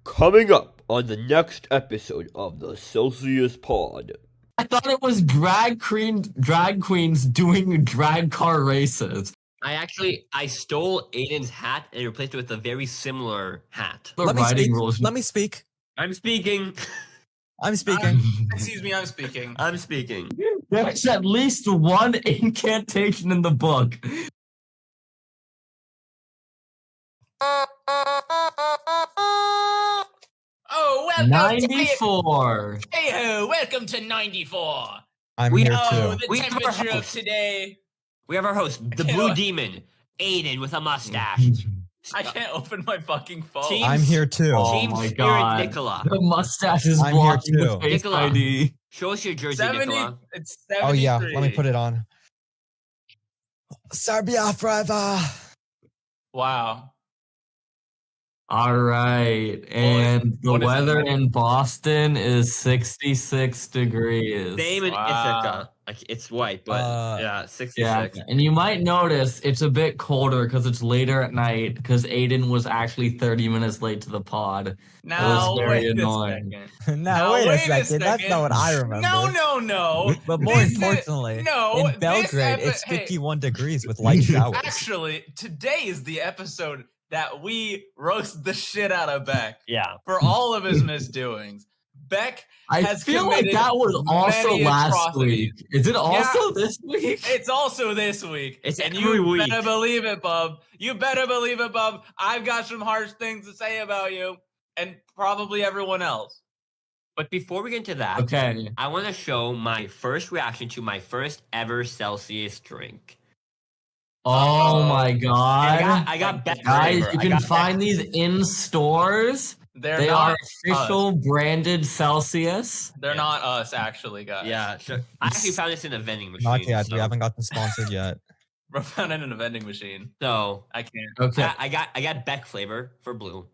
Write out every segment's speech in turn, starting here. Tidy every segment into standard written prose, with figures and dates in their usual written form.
Coming up on the next episode of the Celsius Pod. I thought it was drag queens doing drag car races. I stole Aiden's hat and replaced it with a very similar hat. Let me speak. I'm speaking. Excuse me, I'm speaking. I'm speaking. There's at least one incantation in the book. Oh, welcome 94. Hey-ho, welcome to 94. I'm here Oh, too. the We have temperature our of today. We have our host, the Blue Demon, Aiden with a mustache. I can't open my fucking phone. Team- I'm here too. Oh Team my Spirit God. Nicola. The mustache is I'm here blocking the too. face Nicola. ID. Show us your jersey, 70, Nicola. it's 73. Oh yeah, let me put it on. Serbia forever. Wow. All right. And the what is weather it? in Boston is 66 degrees. Same in Wow. Ithaca. Like, it's white, but yeah, 66. Yeah, and you might notice it's a bit colder because it's later at night because Aiden was actually 30 minutes late to the pod. Now, very wait annoying. a second. Now wait a second. That's not what I remember. No. But more This is- importantly, no, in Belgrade, it's hey, 51 degrees with light showers. actually, today is the episode that we roast the shit out of Beck Yeah. for all of his misdoings. Beck I has feel like committed that was also many last atrocities. week. Is it also this week? It's also this week. It's and every you week. better believe it, bub. You better believe it, bub. I've got some harsh things to say about you and probably everyone else. But before we get into that, Okay. I want to show my first reaction to my first ever Celsius drink. Oh my And God. I got Beck Guys, flavor. you I can got find these in stores. They're They not are official branded Celsius. They're not us, actually, guys. Yeah, sure. I actually found this in a vending machine. Not yet. So, We haven't gotten sponsored yet. We're found it in a vending machine. so I can't. Okay. I got Beck flavor for blue.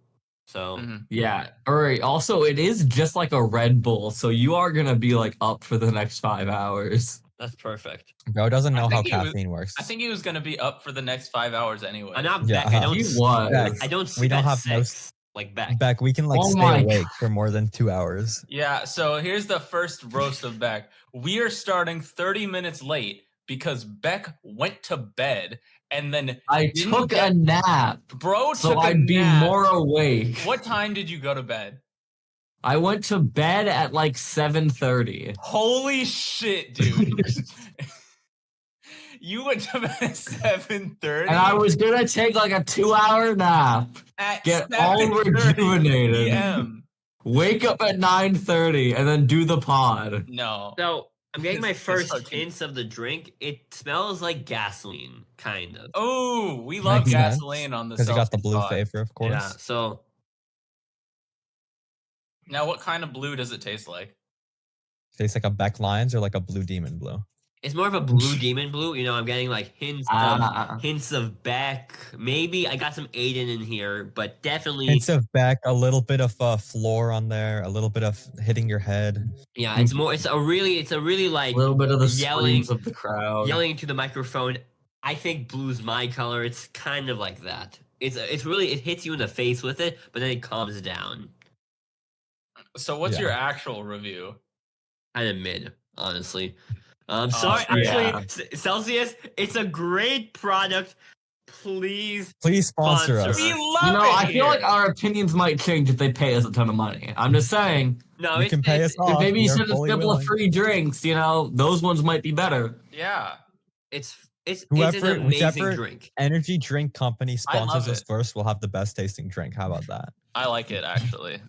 So Mhm. Yeah. All right. Also, it is just like a Red Bull, so you are gonna be like up for the next 5 hours. that's perfect. Bro doesn't I know how think he was- caffeine works. I think he was going to be up for the next 5 hours anyway. I'm not Yeah, Beck. I don't. He s- was. Beck. I don't see We don't that have no six like Beck. Beck, we can like Oh my stay awake for more than 2 hours. Yeah, so here's the first roast of Beck. We are starting 30 minutes late because Beck went to bed and then I didn't took get- a nap, bro so took a I'd be nap. more awake. What time did you go to bed? I went to bed at like 7:30. Holy shit, dude. You went to bed at 7:30 And I was gonna take like a 2-hour nap, at get all 7:30 rejuvenated. PM. wake up at 9:30, and then do the pod. No. So I'm getting my It's first fucking- hints of the drink. It smells like gasoline, kind of. Oh, we love Makes sense, gasoline on the Because you got the Celsius blue pod. favor, of course. Yeah. So Now, what kind of blue does it taste like? Tastes like a Beck Lions or like a Blue Demon Blue. it's more of a blue demon blue. You know, I'm getting like Ah. hints of Beck. Maybe I got some Aiden in here, but definitely Hints of Beck, a little bit of floor on there, a little bit of hitting your head. yeah. It's more. It's a really A like little bit of the yelling- screams of the crowd. yelling into the microphone. I think blue's my color. It's kind of like that. It's really it hits you in the face with it, but then it calms down. So, what's Yeah. your actual review? Kind of mid, honestly. Sorry, yeah. actually, Celsius, it's a great product. Please, Please sponsor Sponsor us. us. We love You know, it I feel like here. our opinions might change if they pay us a ton of money. I'm just saying. no, You it's, can pay it's, us off. Maybe we you are send us a fully couple of willing. free drinks, you know, those ones might be better. Yeah. it's an Whoever- amazing whichever- drink. Energy drink company I love sponsors us it. first. We'll have the best tasting drink. How about that? I like it, actually.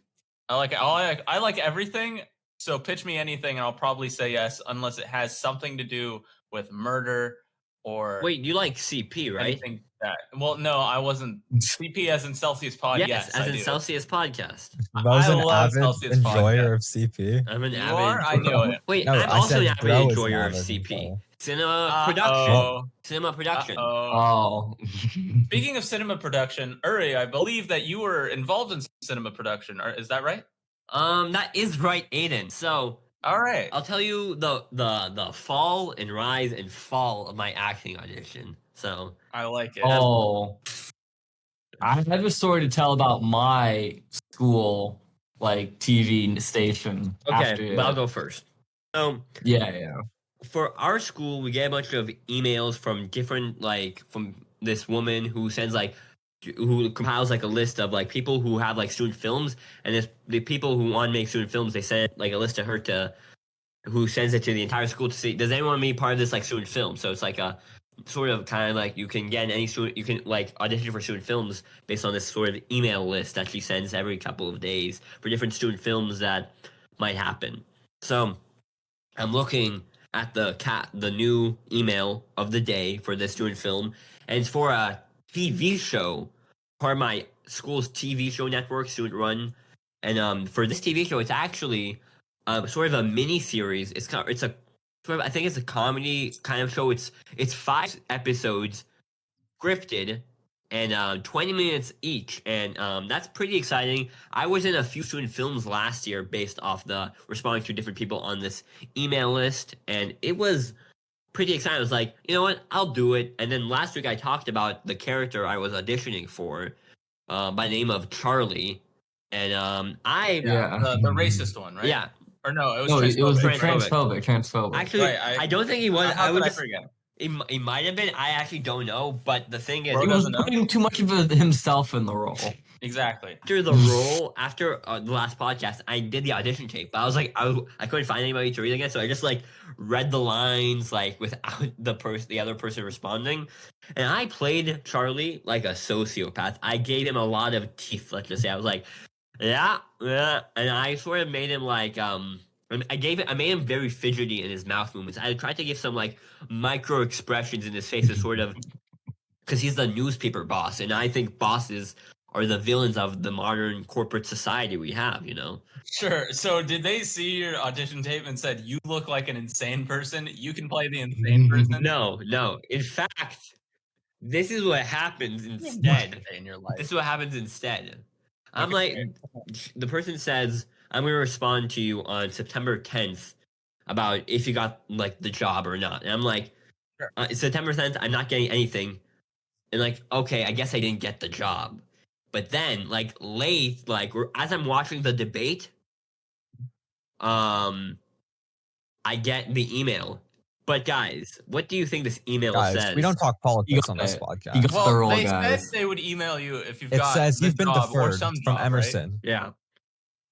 I like it. I like everything. So pitch me anything, and I'll probably say yes, unless it has something to do with murder or Wait, you like CP, right? anything that. Well, no, I wasn't. CP as in Celsius Pod. Yes, I as in do. Celsius podcast. Bro's an love avid Celsius enjoyer of CP. I'm an You avid. are? I knew it. Wait, No, I'm I also said an avid Bro is an enjoyer of avid CP. enjoyer. Cinema production. Uh-oh. Cinema production. Uh-oh. Oh. Speaking of cinema production, Uri, I believe that you were involved in cinema production. Is that right? That is right, Aiden. So All right. I'll tell you the fall and rise and fall of my acting audition. So I like it. Oh. I have a story to tell about my school like TV station. Okay, after but I'll it. go first. So Yeah. for our school, we get a bunch of emails from different from this woman who sends who compiles like a list of like people who have like student films, and the people who want to make student films, they send like a list to her who sends it to the entire school to see, does anyone want to be part of this like student film? So it's like a sort of kind of like you can get any student, you can like audition for student films based on this sort of email list that she sends every couple of days for different student films that might happen. So I'm looking at the new email of the day for this student film, and it's for a TV show, part of my school's TV show network, student run. And for this TV show, it's actually sort of a mini series. It's a sort of, I think it's a comedy kind of show. It's 5 episodes, scripted, and 20 minutes each, and that's pretty exciting. I was in a few student films last year based off the responding to different people on this email list, and it was pretty exciting. I was like, you know what, I'll do it. And then last week I talked about the character I was auditioning for by the name of Charlie, and the racist one, right? yeah. Or no, it was No, it was the transphobic. transphobic. Actually, Right, I don't think he was. How I would could I just forget? It might have been. I actually don't know. But the thing is, Bro He was doesn't know? putting too much of himself in the role. Exactly. after the role, after the last podcast, I did the audition tape. But I was like, I couldn't find anybody to read again, so I just like read the lines like without the other person responding, and I played Charlie like a sociopath. I gave him a lot of teeth. Let's just say I was like, yeah, and I sort of made him like I made him very fidgety in his mouth movements. I tried to give some like micro expressions in his face to sort of, because he's the newspaper boss, and I think bosses are the villains of the modern corporate society we have, you know? Sure. So did they see your audition tape and said, you look like an insane person? You can play the insane person? No. In fact, this is what happens instead. In your life. This is what happens instead. I'm Okay. like, the person says, I'm going to respond to you on September 10th about if you got like the job or not. And I'm like, Sure. September 10th, I'm not getting anything. And like, okay, I guess I didn't get the job. But then, like late, like as I'm watching the debate, I get the email. But guys, what do you think this email Guys, says? we don't talk politics on this it. podcast. You got Well, the role, they guys. said they would email you if you've It got says the you've been job or deferred some from job, Emerson. Yeah. It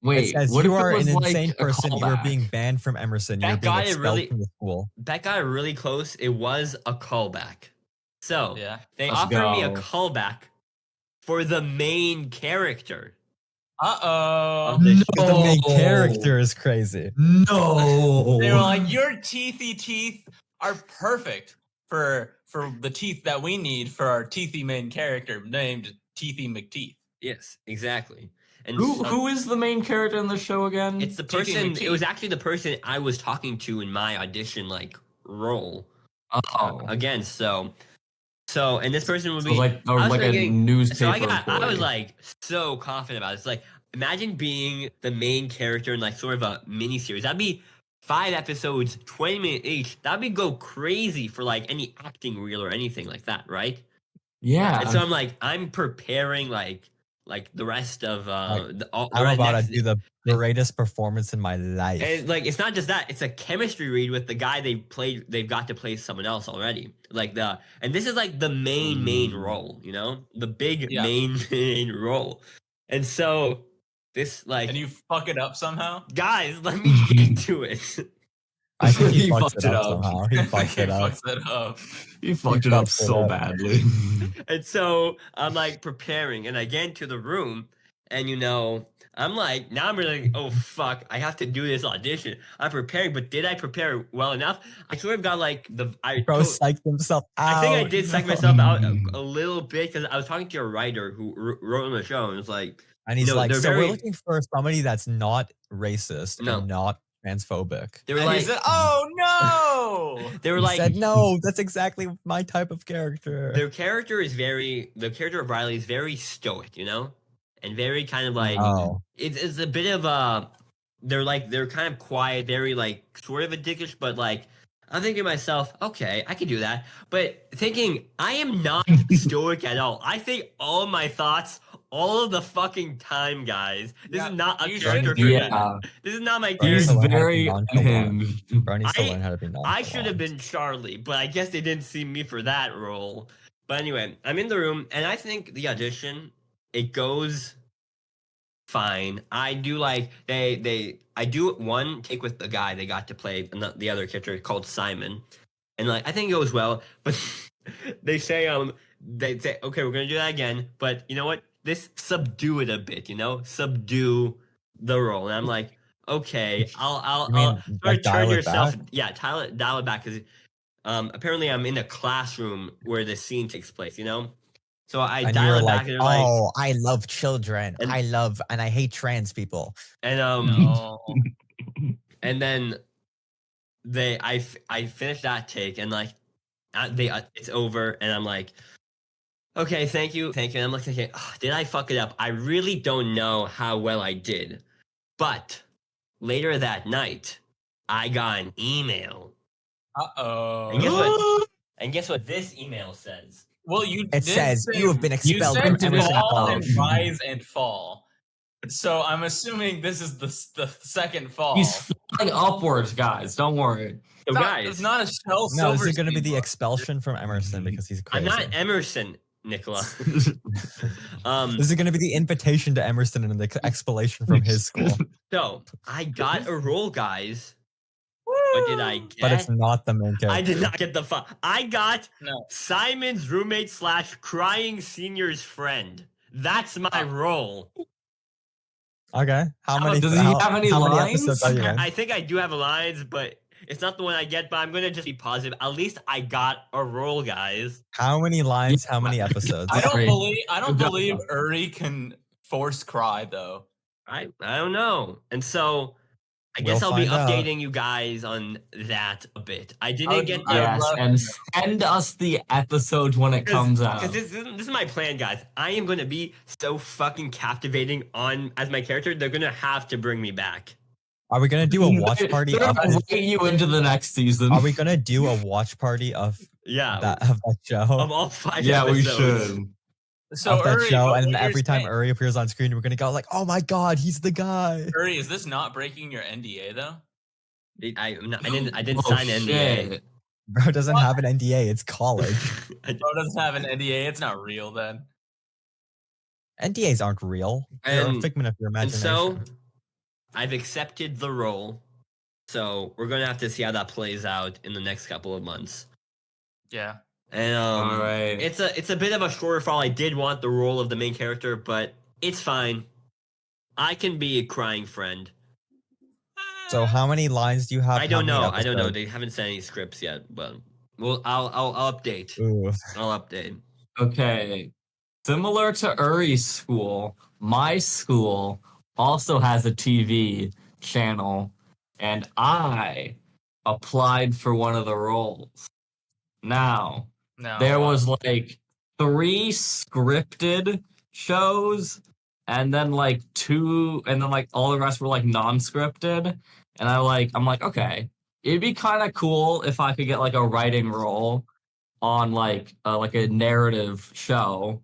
Wait, says what you if it are was an like insane a person. You are callback? being banned from Emerson. You're That being guy expelled really- from the school. That got really close. It was a callback. So Yeah. they Let's offered me a go. callback for the main character. Uh-oh. Of the The main No. character is crazy. No. They were like, your teethy teeth are perfect for the teeth that we need for our teethy main character named Teethy McTeeth. Yes, exactly. And Who is the main character in the show again? it's the Teethy person. McTeeth. It was actually the person I was talking to in my audition role oh, again. So, and this person would so be like or I was like a thinking- newspaper. So I was employee. like so confident about it. It's like, imagine being the main character in like sort of a mini series. That'd be 5 episodes, 20 minutes each. That'd be go crazy for like any acting reel or anything like that, right? yeah. And so I'm like, I'm preparing like the rest of Like, the I'm about to next- do the greatest performance in my life. and like it's not just that, it's a chemistry read with the guy they've got to play someone else already. And this is like the main role, you know? The big Yeah. main role. And so this like And you fuck it up somehow? guys, let me get to it. I think he He fucked fucked it it up up. somehow. He fucked it up. Fucks it up. You fucked it up fucked it so up. badly. And so I'm like preparing, and I get into the room, and I'm like, now I'm really, oh fuck, I have to do this audition. I'm preparing, but did I prepare well enough? I sort of got like Bro psyched himself out. I think I did psych myself out a little bit because I was talking to a writer who wrote on the show, and it was like, And he's No, like, they're so very- we're looking for somebody that's not racist No. and not transphobic. they were And like, he said, oh no! they were He like, said, no, that's exactly my type of character. the character of Riley is very stoic, and very kind of like, Oh, it's a bit of a, they're kind of quiet, very like sort of a dickish, but like I'm thinking to myself, okay, I can do that. But thinking I am not stoic at all. I think all my thoughts all of the fucking time, guys. This Yeah, is not a you character should for do me. Yeah, This is not my Bernie's he's to character. learn how to be very nonchalant. unhinged. Bernie needs to learn how to be nonchalant. I should have been Charlie, but I guess they didn't see me for that role. But anyway, I'm in the room, and I think the audition, it goes fine. I do like I do one take with the guy they got to play the other character called Simon, and like I think it goes well. But they say okay, we're gonna do that again, but you know what? This subdue it a bit, subdue the role, and I'm like, okay, I'll You mean, like, turn dial it yourself, back? yeah, dial it back because apparently I'm in a classroom where the scene takes place, So I And dial you're it like, back and they're like, oh, I love children. And- and I hate trans people. and No. and then I finished that take and like it's over and I'm like, okay, thank you. And I'm like, okay, did I fuck it up? I really don't know how well I did, but later that night I got an email. Uh-oh. And guess what this email says? Well, you It did says say- you have been You expelled said from to Emerson fall College. and rise and fall. So I'm assuming this is the second fall. He's flying upwards, guys. Don't worry. So It's not a shell. No, this is going to be Silverstein the book. expulsion from Emerson because he's I'm crazy. not Emerson, Nicola. This is going to be the invitation to Emerson and the expulsion from his school. So I got a role, guys. What did I get? But it's not the main character. I did not get the I got No. Simon's roommate / crying senior's friend. That's my role. Okay. How many? does he have any how many lines? episodes are you in? I think I do have lines, but it's not the one I get. But I'm gonna just be positive. At least I got a role, guys. How many lines? How many episodes? I don't Sorry. believe Uri can force cry though. I don't know, and so I We'll guess I'll be find out. updating you guys on that a bit. I didn't would- get I would Yes, love and to. send us the episodes when it comes out. Because this is my plan, guys. I am going to be so fucking captivating as my character. They're going to have to bring me back. Are we gonna do a watch party They're of? gonna write you into the next season. Are we gonna do a watch party of Yeah, that show? of all 5 Yeah, we episodes. should. So of that Uri, show, what and you're every time saying- Uri appears on screen, we're gonna go like, "Oh my god, he's the guy!" Uri, is this not breaking your NDA though? I didn't Oh, sign an NDA. shit. Bro doesn't have an NDA. It's college. Bro doesn't have an NDA. It's not real then. NDAs aren't real. They're a And- figment of your And imagination. so, I've accepted the role. So we're gonna have to see how that plays out in the next couple of months. Yeah. And All right. it's a bit of a shorter fall. I did want the role of the main character, but it's fine. I can be a crying friend. So how many lines do you have? I don't How know. many I don't know. episodes? They haven't sent any scripts yet, but I'll update. Ooh. I'll update. Okay. Similar to Uri's school, my school also has a TV channel, and I applied for one of the roles. Now, No. there was like 3 scripted shows, and then like 2, and then like all the rest were like non-scripted. And I'm like, okay, it'd be kind of cool if I could get like a writing role on like a narrative show.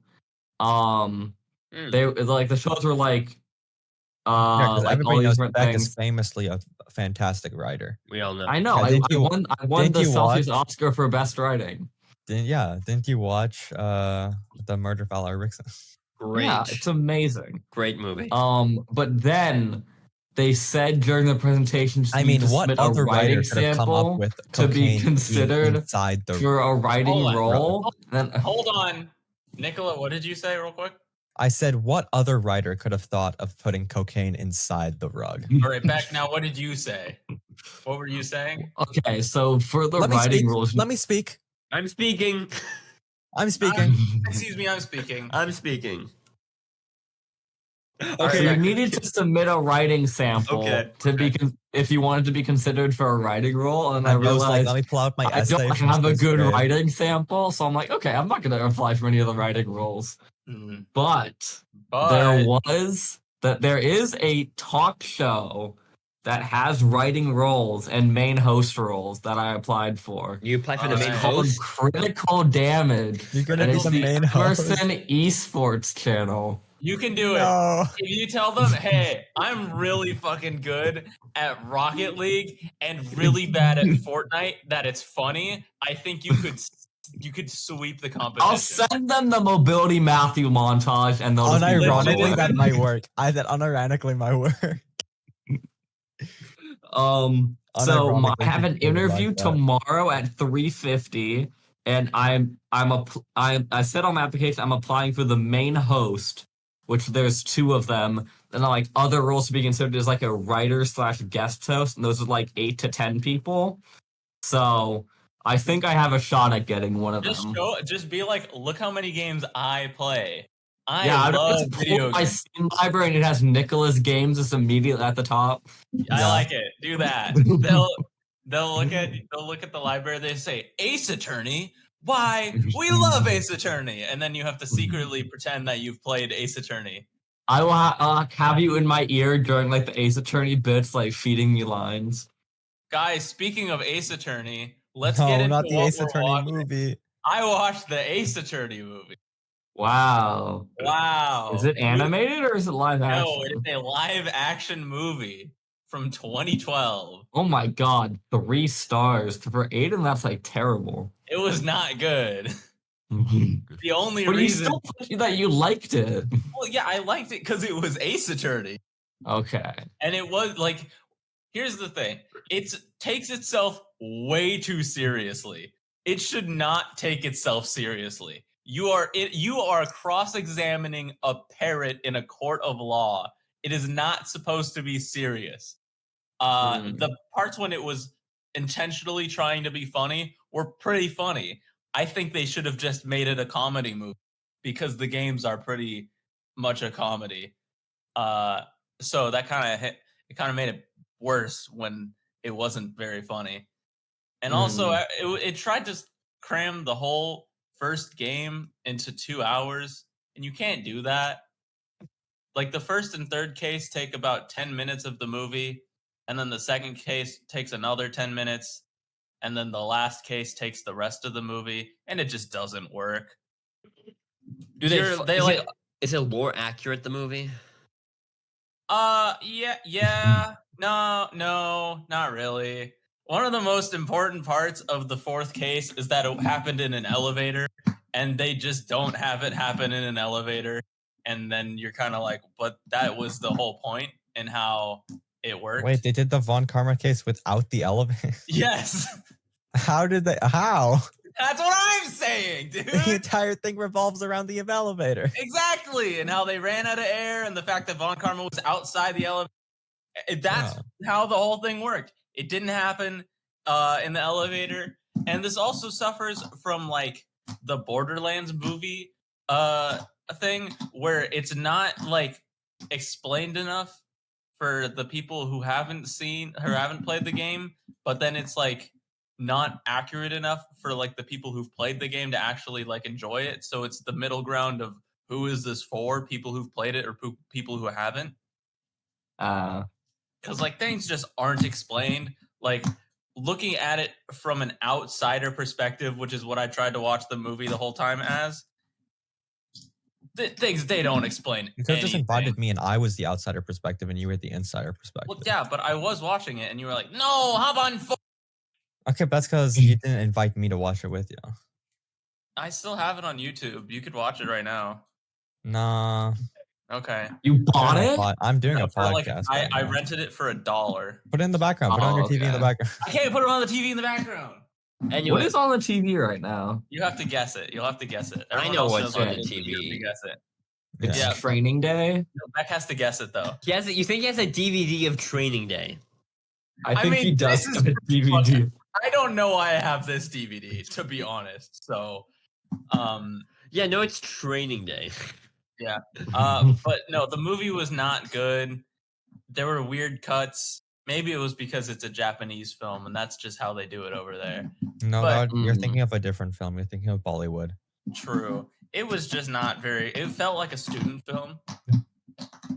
They like the shows were like Yeah, 'cause like everybody all these knows different Beck things. is famously a fantastic writer. We all know. I know. Yeah, I didn't you- won. I won didn't the you Celsius watch- Oscar for best writing. Didn't you watch the Murder of Al Ulbrickson? Great, Yeah, it's amazing. great movie. But then they said during the presentation, I mean, what submit a other writer writing could have come sample up with to be cocaine being considered inside the? for a writing Hold on, role? Then Hold on. Nicola, what did you say real quick? I said, what other writer could have thought of putting cocaine inside the rug? All right, Beck, now what did you say? What were you saying? okay, so for the Let me writing speak. roles, Let me speak. I'm speaking. I'm speaking. Excuse me, I'm speaking. I'm speaking. so Okay. you needed to submit a writing sample Okay, to be if you wanted to be considered for a writing role, and I I was like, realized let me pull out my I essay. don't from have a sixth good grade. writing sample, so I'm like, okay, I'm not gonna apply for any of the writing roles. Mm, But But there is a talk show that has writing roles and main host roles that I applied for. You apply for the main Alright. Called host. Critical Damage. You're gonna And be it's the the main host. Emerson Esports channel. You can do it. No. If you tell them, hey, I'm really fucking good at Rocket League and really bad at Fortnite, that it's funny, I think you could sweep the competition. I'll send them the Mobility Matthew montage, and they'll just be Unironically, that might work. I said unironically might work. So I have an people would interview like that. tomorrow at 3:50, and I said on my application I'm applying for the main host, which there's 2 of them. And then like other roles to be considered is like a writer/guest host, and those are like 8 to 10 people. So I think I have a shot at getting one of them. Just be like, look how many games I play. I I love just video pull my games. Steam library and it has Nicholas Games just immediately at the top. I like it. Do that. They'll look at the library. They say Ace Attorney. Why? We love Ace Attorney. And then you have to secretly pretend that you've played Ace Attorney. I will have you in my ear during like the Ace Attorney bits, like feeding me lines. Guys, speaking of Ace Attorney, let's No, get into not the what Ace we're Attorney watching. movie. I watched the Ace Attorney movie. Wow. Wow. Is it animated or is it live action? No, it's a live action movie from 2012. Oh my god, 3 stars. For Aiden, that's like terrible. It was not good. But The only you reason. still told that you liked it. Well, yeah, I liked it because it was Ace Attorney. Okay. And it was like, here's the thing. It takes itself way too seriously. It should not take itself seriously. You are cross-examining a parrot in a court of law. It is not supposed to be serious. The parts when it was intentionally trying to be funny were pretty funny. I think they should have just made it a comedy movie because the games are pretty much a comedy. So that kind of made it worse when it wasn't very funny. And also it tried to cram the whole first game into 2 hours, and you can't do that. Like the first and third case take about 10 minutes of the movie, and then the second case takes another 10 minutes, and then the last case takes the rest of the movie, and it just doesn't work. Is it more accurate, the movie? Yeah. No, not really. One of the most important parts of the fourth case is that it happened in an elevator, and they just don't have it happen in an elevator. And then you're kind of like, but that was the whole point and how it worked. Wait, they did the Von Karma case without the elevator? Yes. How? That's what I'm saying, dude. The entire thing revolves around the elevator. Exactly. And how they ran out of air, and the fact that Von Karma was outside the elevator. That's how the whole thing worked. It didn't happen in the elevator. And this also suffers from like the Borderlands movie thing, where it's not like explained enough for the people who haven't played the game, but then it's like not accurate enough for like the people who've played the game to actually like enjoy it. So it's the middle ground of who is this for, people who've played it or people who haven't. Because like things just aren't explained. Like looking at it from an outsider perspective, which is what I tried to watch the movie the whole time as, things they don't explain. You could have just invited me and I was the outsider perspective and you were the insider perspective. Well, yeah, but I was watching it and you were like, no, how about Okay, but that's because you didn't invite me to watch it with you. I still have it on YouTube. You could watch it right now. Nah. Okay. You bought it? I'm doing a Like, podcast. I rented it for $1. Put it in the background. Put it on your TV in the background. I can't put it on the TV in the background. What is on the TV right now? You have to guess it. You'll have to guess it. I Everyone know else what's knows on what the it is, but you have TV. to guess it. It's Yeah. Training Day. No, Beck has to guess it though. You think he has a DVD of Training Day? I think he mean, does this have a is DVD. I don't know why I have this DVD, to be honest. So, Yeah, no, it's Training Day. but no, the movie was not good. There were weird cuts. Maybe it was because it's a Japanese film, and that's just how they do it over there. No, But- you're thinking of a different film. You're thinking of Bollywood. True. It was just not very. It felt like a student film,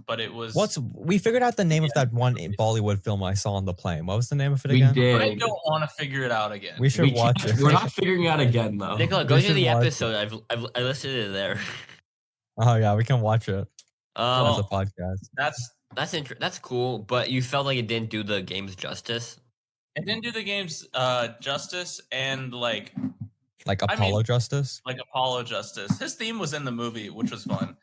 but it was. We figured out the name of that one Bollywood film I saw on the plane. What was the name of it We again? did. I don't want to figure it out again. We should watch it. We're not figuring it out again, though. Nicola, go We to should the watch episode. I listed it there. Oh yeah, we can watch it. as a Um, podcast. that's cool, but you felt like it didn't do the games justice. it didn't do the game's justice, and Like I mean, Apollo Justice. like Apollo Justice. His theme was in the movie, which was fun.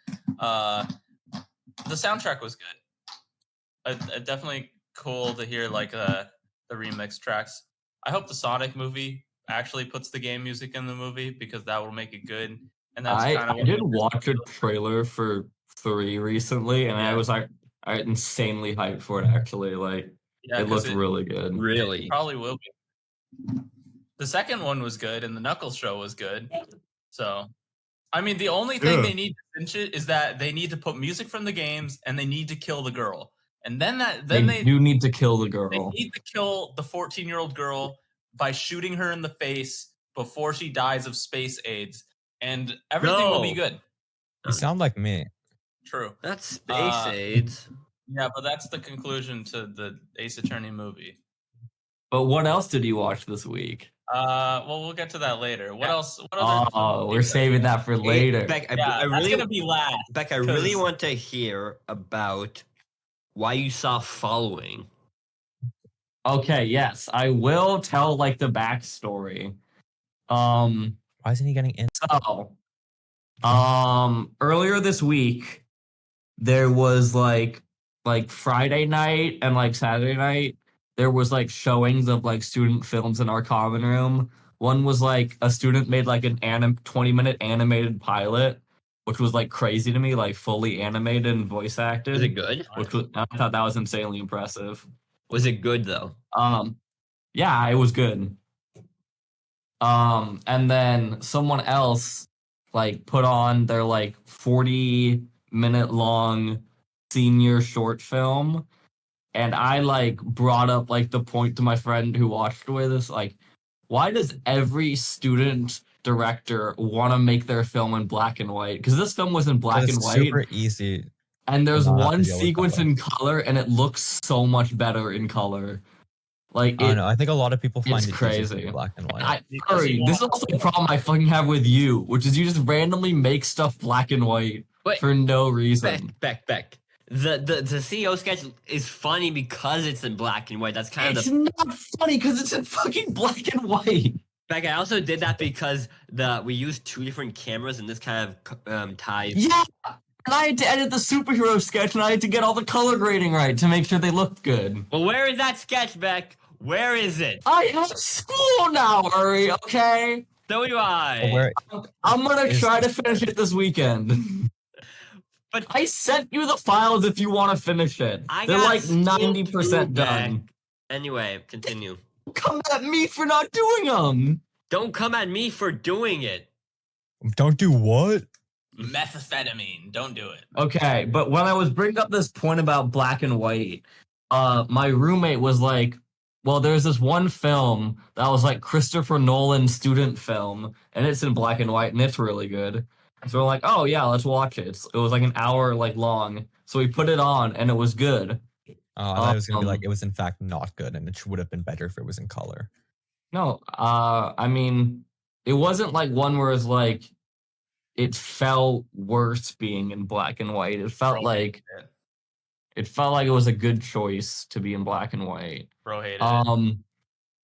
The soundtrack was good. Definitely cool to hear like the remix tracks. I hope the Sonic movie actually puts the game music in the movie because that will make it good. And that's kind of I did watch a trailer for 3 recently, and I Yeah. was like, insanely hyped for it. Actually, like Yeah, it 'cause looked really good. Really? probably will be. The second one was good, and the Knuckles show was good. So, I mean, the only thing they need to finish it is that they need to put music from the games, and they need to kill the girl. And then They do need to kill the they girl. need to kill the 14-year-old girl by shooting her in the face before she dies of space AIDS, and everything will be No. good. You sound like me. True. That's space AIDS. Yeah, but that's the conclusion to the Ace Attorney movie. But what else did you watch this week? Well, we'll get to that later. What else? What other? Oh, we're saving that for later. Beck, I Yeah, that's really, gonna be last. Beck, I really 'cause- want to hear about why you saw Following. Okay, yes, I will tell like the backstory. Why isn't he getting in? So, earlier this week, there was like Friday night and like Saturday night, there was like showings of like student films in our common room. One was like a student made like an 20-minute animated pilot, which was like crazy to me, like fully animated and voice acted. Was it good? Which was, I thought that was insanely impressive. Was it good though? Yeah, it was good. And then someone else like put on their like 40-minute long senior short film, and I like brought up like the point to my friend who watched with us, like, why does every student director want to make their film in black and white? Because this film was in black and It's white, super easy. and there's not have to one deal with sequence color. in color, and it looks so much better in color. Like, I don't know. I think a lot of people find it's it easier to crazy. do black and white. I, Because Curry, you this is want- also the problem I fucking have with you, which is you just randomly make stuff black and white Wait, for no reason. Beck. The CEO sketch is funny because it's in black and white. That's kind of It's not funny because it's in fucking black and white. Beck, I also did that because we used 2 different cameras, and this kind of ties. Yeah, and I had to edit the superhero sketch, and I had to get all the color grading right to make sure they looked good. Well, where is that sketch, Beck? Where is it? I have school now, Uri, okay? So do I. But where I'm gonna Is- try to finish it this weekend. But I sent you the files if you want to finish it. I They're got like school 90% too, done. Anyway, continue. Come at me for not doing them. Don't come at me for doing it. don't do what? methamphetamine. Don't do it. Okay, but when I was bringing up this point about black and white, my roommate was like, well, there's this one film that was like Christopher Nolan's student film, and it's in black and white, and it's really good. So we're like, oh yeah, let's watch it. It was like an hour like long. So we put it on, and it was good. I thought it was gonna be like Um, it was in fact not good, and it would have been better if it was in color. No, I mean, it wasn't like one where it's like it felt worse being in black and white. It felt Bro like hated it was a good choice to be in black and white. Bro hated it.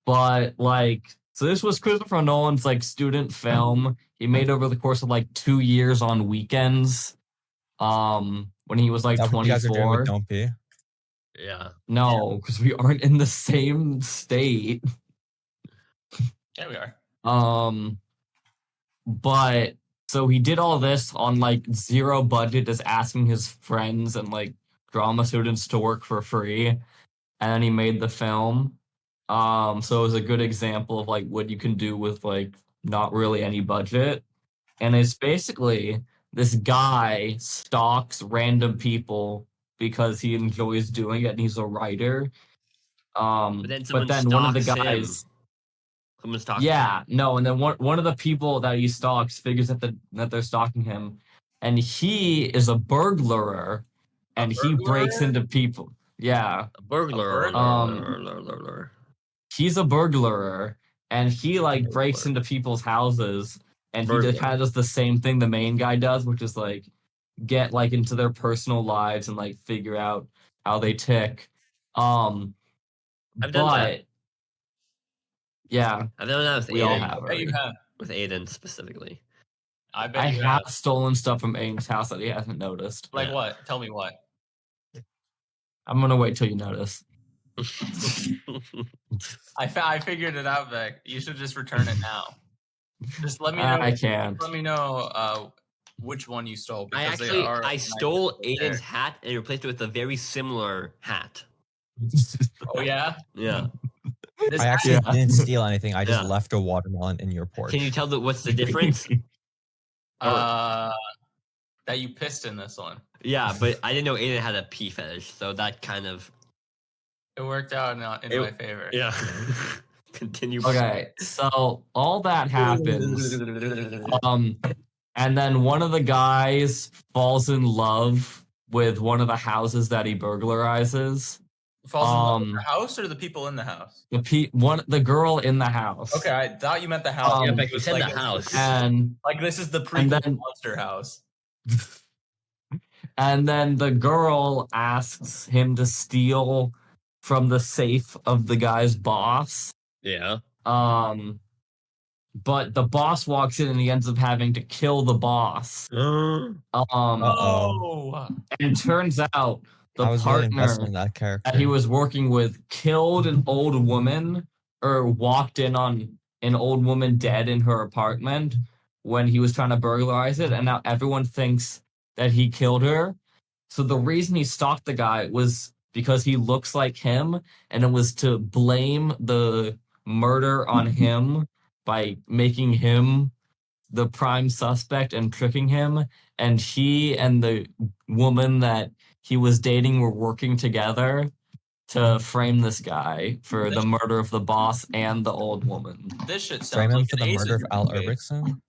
But like, so this was Christopher Nolan's like student film. He made over the course of like 2 years on weekends. When he was like Is that what you guys are doing 24. with Don't Pee? Yeah. No, because we aren't in the same state. Yeah, we are. But so he did all this on like zero budget, just asking his friends and like drama students to work for free, and then he made the film. So it was a good example of like what you can do with like not really any budget, and it's basically this guy stalks random people because he enjoys doing it, and he's a writer. But then One of the stalks him. guys. Someone stalks Yeah, him. no, and then one of the people that he stalks figures that they're stalking him, and he is a burglar, and he breaks burglar? into people. Yeah, A burglar. burglar? he's a burglar, and he like breaks Burglar. into people's houses, and he Burglar. just kind of does the same thing the main guy does, which is like get like into their personal lives and like figure out how they tick. I've done that. But yeah, I've done that with we all Aiden. have. I bet you Already. have. With Aiden specifically. I bet I you have stolen stuff from Aiden's house that he hasn't noticed. Like Yeah. what? Tell me what. I'm gonna wait till you notice. I figured it out, Beck. You should just return it now. Just let me know. I can't. Let me know which one you stole. Because I stole Aiden's hat and replaced it with a very similar hat. Oh yeah. Yeah. This I actually Yeah. didn't steal anything. I just Yeah. left a watermelon in your porch. Can you tell what's the difference? that you pissed in this one. Yeah, but I didn't know Aiden had a pee fetish, so that kind of It worked out in my favor. yeah. Continue. Okay, so all that happens. And then one of the guys falls in love with one of the houses that he burglarizes. Falls in love with the house or the people in the house? The girl in the house. Okay, I thought you meant the house. Yeah, Um, but you It's said like the house. And Like this is the And prequel then- Monster House. and then the girl asks him to steal from the safe of the guy's boss. Yeah. But the boss walks in and he ends up having to kill the boss. Uh-oh. And it turns out the I was really partner invested in that character. that he was working with killed an old woman or walked in on an old woman dead in her apartment when he was trying to burglarize it, and now everyone thinks that he killed her. So the reason he stalked the guy was because he looks like him, and it was to blame the murder on him by making him the prime suspect and tricking him. And he and the woman that he was dating were working together to frame this guy for the murder of the boss and the old woman. This shit sounds Frame him like for an the murder of Aces Al movie. Ulbrickson.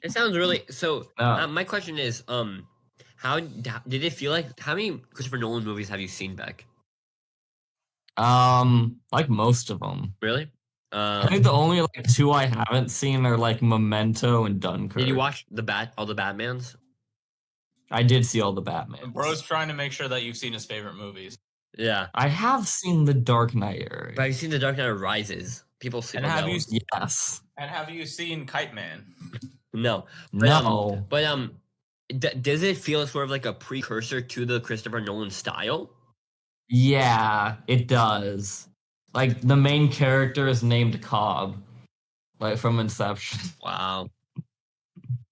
It sounds really so. No. My question is, how did it feel like? How many Christopher Nolan movies have you seen, Beck? Like most of them. Really? I think the only like two I haven't seen are like Memento and Dunkirk. Did you watch all the Batmans? I did see all the Batman. Bro's trying to make sure that you've seen his favorite movies. Yeah. I have seen The Dark Knight. But have you seen The Dark Knight Rises? People see. And have you Yes. and have you seen Kiteman? No. No. But does it feel sort of like a precursor to the Christopher Nolan style? Yeah, it does. Like the main character is named Cobb, like from Inception. Wow.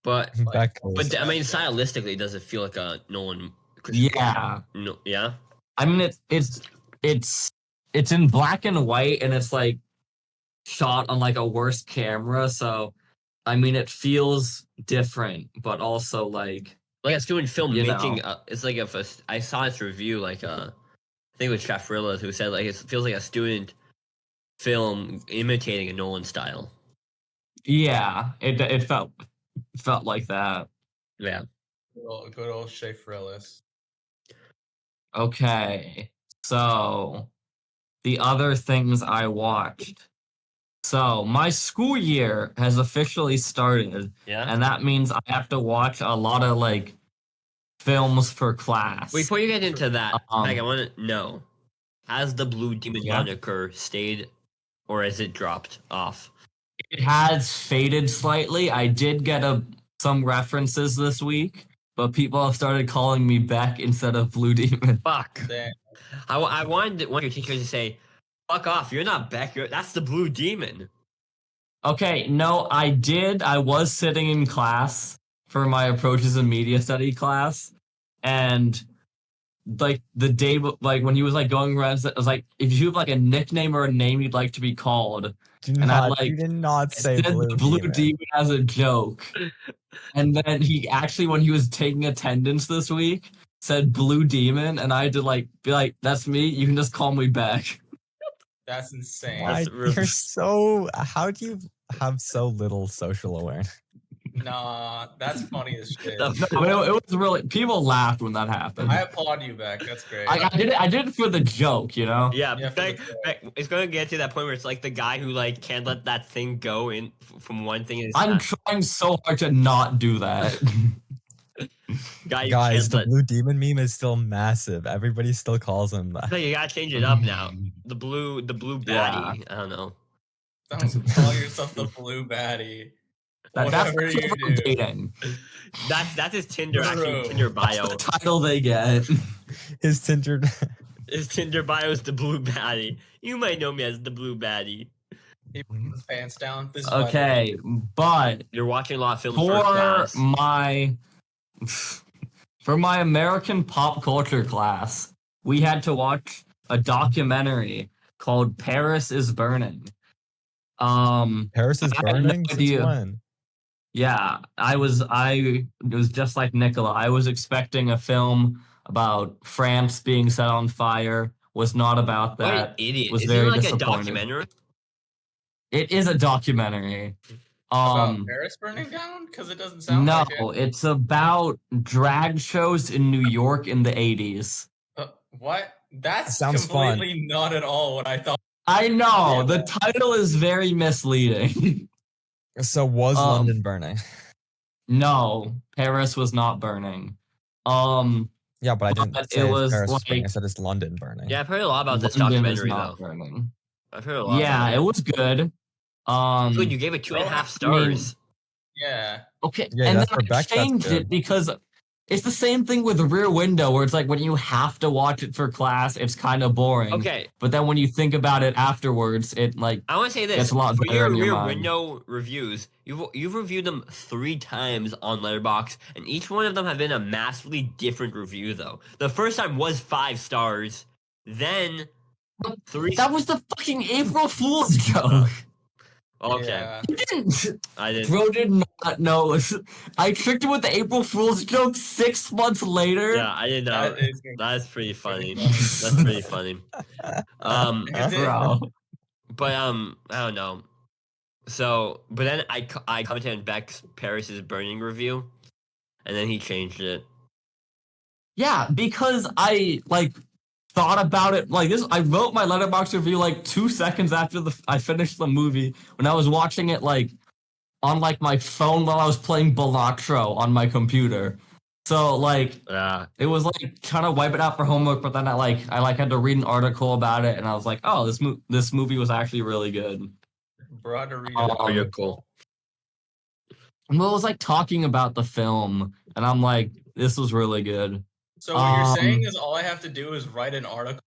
But Beck but was- I mean, stylistically, does it feel like a Nolan? Yeah. No. Yeah. I mean, it's in black and white, and it's like shot on like a worse camera. So, I mean, it feels different, but also like Like a student film You making. know. It's like I saw this review. Like I think it was Chaffrilla who said like it feels like a student film imitating a Nolan style. yeah, it felt like that. Yeah. Good old Shay Frillis. Okay, so the other things I watched. So my school year has officially started, Yeah. and that means I have to watch a lot of like films for class. Before you get into that, Um, Meg, I want to know: has the Blue Demon Yeah. moniker stayed, or has it dropped off? It has faded slightly. I did get some references this week, but people have started calling me Beck instead of Blue Demon. Fuck. Damn. I wanted one of your teachers to say, "Fuck off! You're not Beck. That's the Blue Demon." Okay, no, I did. I was sitting in class for my approaches in media study class, and like the day, like when he was like going around, I was like, if you have like a nickname or a name you'd like to be called, Do and I, not, like, you did not I say said Blue, the Blue Demon. Demon as a joke. And then he actually, when he was taking attendance this week, said Blue Demon, and I had to like be like, "That's me. You can just call me Beck." That's insane. Why, That's you're so. How do you have so little social awareness? Nah, that's funny as shit. No, it was really people laughed when that happened. I applaud you, Beck. That's great. I did it for the joke, you know. Yeah, Yeah, for Beck, the- Beck, it's gonna get to that point where it's like the guy who like can't let that thing go in from one thing. I'm trying so hard to not do that. Guy, you Guys, can't the let- blue demon meme is still massive. Everybody still calls him that. No, you gotta change it up now. The blue baddie. I don't know. Don't call yourself the blue baddie. That's Whatever you for do. dating. That's his Tinder Bro. Tinder bio. That's the title they get. His Tinder. His Tinder bio is the blue baddie. You might know me as the blue baddie. He put his pants down. This is why Okay, but You're watching a lot of films first class. for my American pop culture class, we had to watch a documentary called Paris is Burning. Paris is I had no burning? Since idea. when? Yeah, it was just like Nicola. I was expecting a film about France being set on fire. Was not about What an that. idiot. was Is very it like a disappointed. documentary? It is a documentary. about Paris burning down? Because it doesn't sound No, like it. it's about drag shows in New York in the 80s. What? That's Sounds fun. completely not at all what I thought. I know, Yeah. the title is very misleading. So was London burning? No, Paris was not burning. Yeah, but I didn't But say it was Paris was burning. I like- said it's London burning. Yeah, I've heard a lot about this London is documentary not though. burning. I've heard a lot. Yeah, about it was good. Good, you gave it 2.5 I mean- stars. Yeah. Okay, Yeah, and that's then for I Beck, that's changed good. it because it's the same thing with Rear Window, where it's like when you have to watch it for class, it's kind of boring. Okay, But then when you think about it afterwards, it like I want to say this. It's a lot For better your in your Rear mind. Window reviews, you've reviewed them 3 times on Letterboxd, and each one of them have been a massively different review. Though the first time was 5 stars, then 3. that was the fucking April Fool's joke. Okay, Yeah. You didn't. I did. Bro did not know. I tricked him with the April Fool's joke 6 months later. Yeah, I didn't know. That is That's pretty funny. funny. That's pretty funny. Is it? Bro. But I don't know. So, but then I commented on Beck's Paris is Burning review, and then he changed it. Yeah, because I like thought about it like this. I wrote my Letterboxd review like 2 seconds after I finished the movie when I was watching it like on like my phone while I was playing Balatro on my computer. So like Yeah. it was like trying to wipe it out for homework, but then I had to read an article about it, and I was like, oh, this movie was actually really good. Brought to read Oh, Um, you're cool. Well, it was like talking about the film, and I'm like, this was really good. So what you're saying um, is all I have to do is write an article.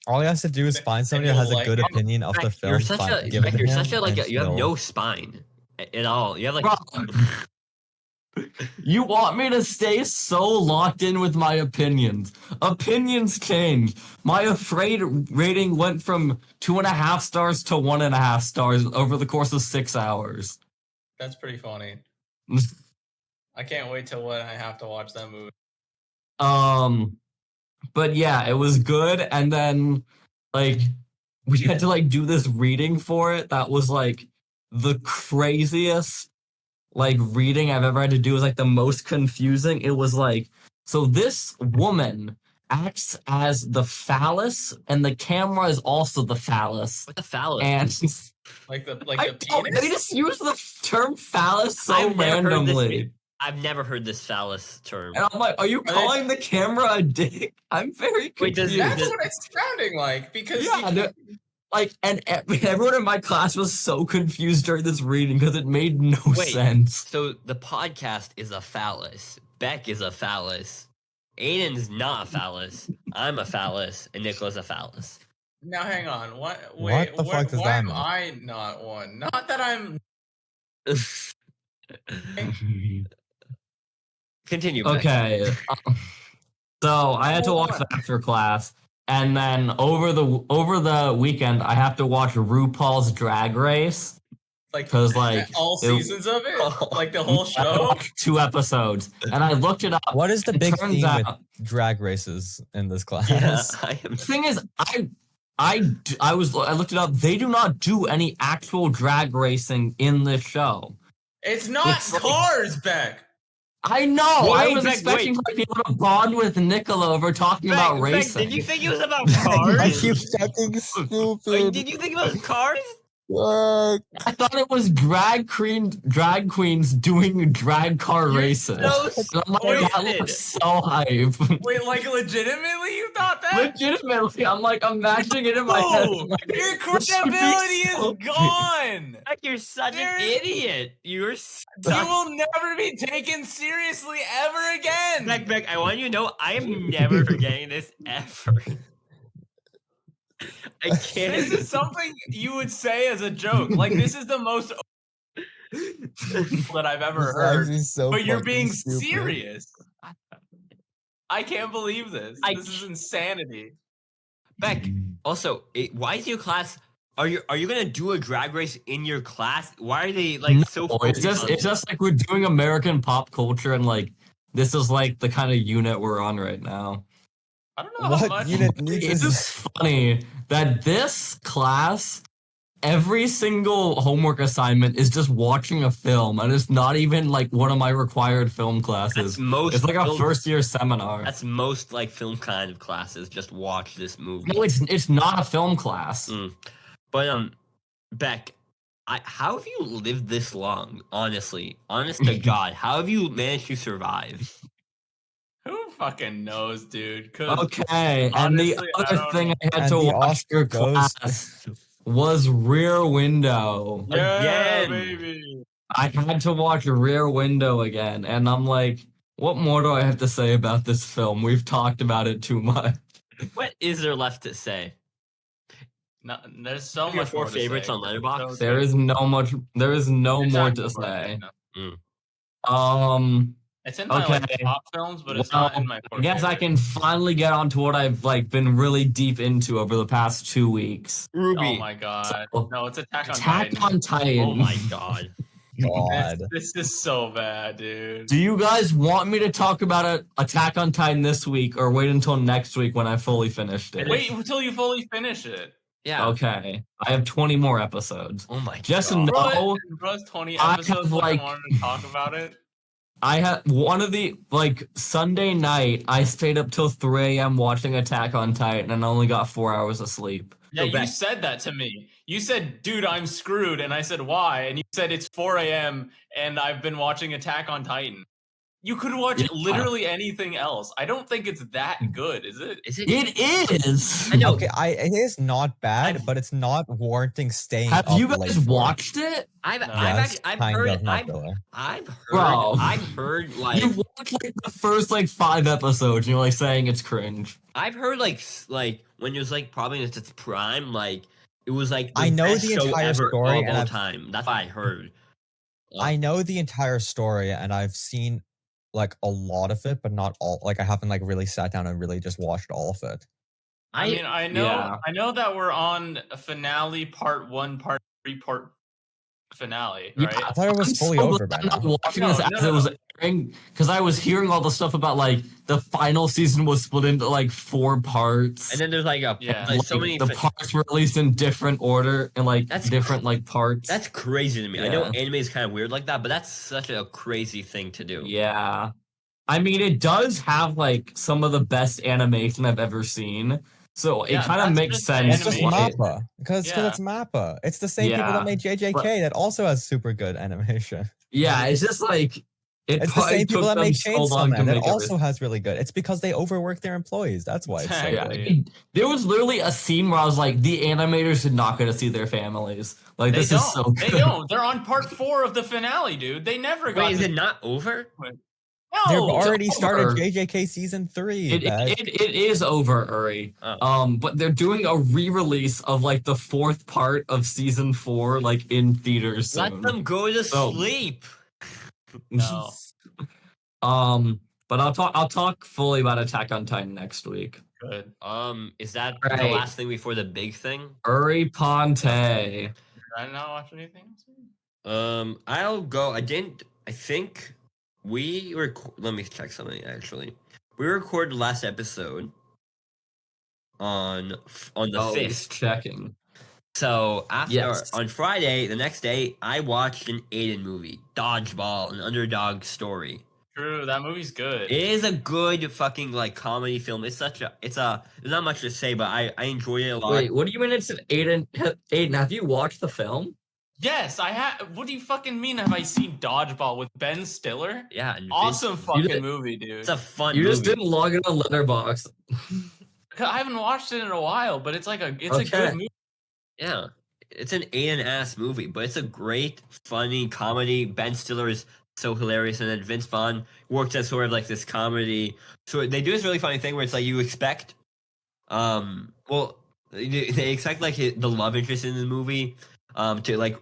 All he has to do is find somebody that you'll has a like good it. opinion of the Beck, film. you're such find- a give it Beck, to you're him, such a like and you have he'll- no spine at all. You have like Bro, you want me to stay so locked in with my opinions? Opinions change. My Afraid rating went from 2.5 stars to 1.5 stars over the course of 6 hours. That's pretty funny. I can't wait till when I have to watch that movie. But yeah, it was good, and then like we had to like do this reading for it that was like the craziest like reading I've ever had to do. It was like the most confusing. It was like, so this woman acts as the phallus, and the camera is also the phallus. what the phallus? And Like the they penis. just use the term phallus so I've never heard this randomly. I've never heard this phallus term. And I'm like, are you they- calling the camera a dick? I'm very Wait, does- confused. That's what it's sounding like because Yeah, you can't- Like, and everyone in my class was so confused during this reading because it made no Wait. sense. So the podcast is a phallus. Beck is a phallus. Aiden's not a phallus. I'm a phallus, and Nicola's a phallus. now hang on. What? What Wait. the fuck does why that am mean? I not one? Not that I'm. Continue. Beck. Okay. So I had to Hold watch on. that after class, and then over the weekend I have to watch RuPaul's Drag Race Like, because like all it- seasons of it, like the whole I show. watched 2 episodes, and I looked it up. What is the It big turns theme with out- drag races in this class? Yeah, I am. The thing is, I looked it up. They do not do any actual drag racing in this show. It's not It's like- Cars, Beck. I know. I Wait, was Beck, expecting to be able to bond with Nicola over talking about Beck, racing. did you think it was about I cars? keep checking Wait, stupid. did you think it was cars? I thought it was drag queens doing drag car races. So And I'm like, that looks so hype. Wait, like legitimately, you thought that? Legitimately, I'm like imagining it in my head. No, I'm like, your this should be credibility so is gone. Like, you're such an idiot. You're You such. will never be taken seriously ever again. Beck, I want you to know I am never forgetting this ever. I can't. This is something you would say as a joke. Like, this is the most that I've ever This heard. actually is so But you're fucking being stupid. serious. I can't believe this. This is insanity. Beck, also, why is your class? Are you gonna do a drag race in your class? Why are they like so? No, it's just like we're doing American pop culture, and like this is like the kind of unit we're on right now. I don't know how What much. unit needs It's this? just funny that this class, every single homework assignment is just watching a film, and it's not even like one of my required film classes. That's most. It's like a film- first year seminar. That's most like film kind of classes. Just watch this movie. No, it's not a film class. But Beck, how have you lived this long? Honestly, honest to God, how have you managed to survive? Who fucking knows, dude? 'Cause Okay, and honestly, the I other don't thing know. I had And to the watch Oscar your goes- class was Rear Window. Yeah, Again. baby. I had to watch Rear Window again, and I'm like, what more do I have to say about this film? We've talked about it too much. What is there left to say? No, there's so Your much 4 more to favorites say. on Letterboxd? There is no more Exactly, to but, say. you know. Um, It's in my like Okay. top films, but it's not in my. I guess I can finally get on to what I've like been really deep into over the past 2 weeks. Ruby. Oh my god! So, No, it's Attack on Attack Titan. on Titan. Oh my God. God. This is so bad, dude. Do you guys want me to talk about Attack on Titan this week, or wait until next week when I fully finished it? Wait until you fully finish it. Yeah. Okay, I have 20 more episodes. Oh my Just God. know Bro's 20 I episodes. have, Like, like- I wanted to talk about it. I had one of the like Sunday night. I stayed up till 3 a.m. watching Attack on Titan, and I only got 4 hours of sleep. Yeah, Go you back. said that to me. You said, "Dude, I'm screwed," and I said, "Why?" And you said it's 4 a.m. and I've been watching Attack on Titan. You could watch Yeah. literally anything else. I don't think it's that good, is it? Is it? It is. I know. Okay, it is not bad, I've- but it's not warranting staying Have up you late guys for it. watched it? I've No. I've, Yes, I've kind heard of, not I've really. Bro. I've heard like You've watched like the first like 5 episodes, and you're like saying it's cringe. I've heard like when it was like probably in its prime, like it was like I know best the show entire ever story, of and all I've- time. That's what I heard. I know the entire story, and I've seen like a lot of it, but not all. Like I haven't like really sat down and really just watched all of it. I mean, I know, yeah. I know that we're on a finale, part 1, part 3, part finale, Yeah, right? I thought it was I'm fully so over glad by I'm now. not watching No, this no, as no, it was no. airing because I was hearing all the stuff about like the final season was split into like 4 parts. And then there's like Yeah. like so Like, many. the parts were released in different order and like That's different like parts. That's crazy to me. I know Yeah. anime is kind of weird like that, but that's such a crazy thing to do. Yeah. I mean, it does have like some of the best animation I've ever seen. So it Yeah, kind of that's makes just sense. It's just animation. Mappa because Yeah. it's Mappa. It's the same people Yeah, that made JJK that also has super good animation. Yeah, it's just like it It's the probably same people took that them make so Chainsaw long to Man that make also everything. has really good. It's because they overwork their employees. That's why it's so Yeah, good. there was literally a scene where I was like, the animators are not going to see their families. Like, They this don't. is so good. They don't. They're on part 4 of the finale, dude. They never got Wait, is to. it not over? They've No, already over. started JJK season 3. It is over, Uri. Oh. But they're doing a re-release of like the 4th part of season 4, like in theaters soon. Let them go to So- sleep. No. But I'll talk fully about Attack on Titan next week. good. Is that the Right. last thing before the big thing? Uri Ponte. Did I not watch anything? I'll go. I think we let me check something actually. We recorded the last episode on the Oh, he's 5th. checking. So after Yes. on Friday, the next day, I watched an Aiden movie, Dodgeball, an underdog story. True, that movie's good. It is a good fucking like comedy film. It's there's not much to say, but I enjoy it a lot. Wait, what do you mean it's an Aiden? Aiden, have you watched the film? Yes, I have. What do you fucking mean? Have I seen Dodgeball with Ben Stiller? Yeah, and Awesome Vince- fucking did- movie, dude. It's a fun You movie. just didn't log in on Letterboxd. I haven't watched it in a while, but it's like a Okay. good movie. Yeah. It's an Aiden ass movie, but it's a great, funny comedy. Ben Stiller is so hilarious, and then Vince Vaughn works as sort of like this comedy. So they do this really funny thing where it's like you expect, well, they expect like the love interest in the movie, to like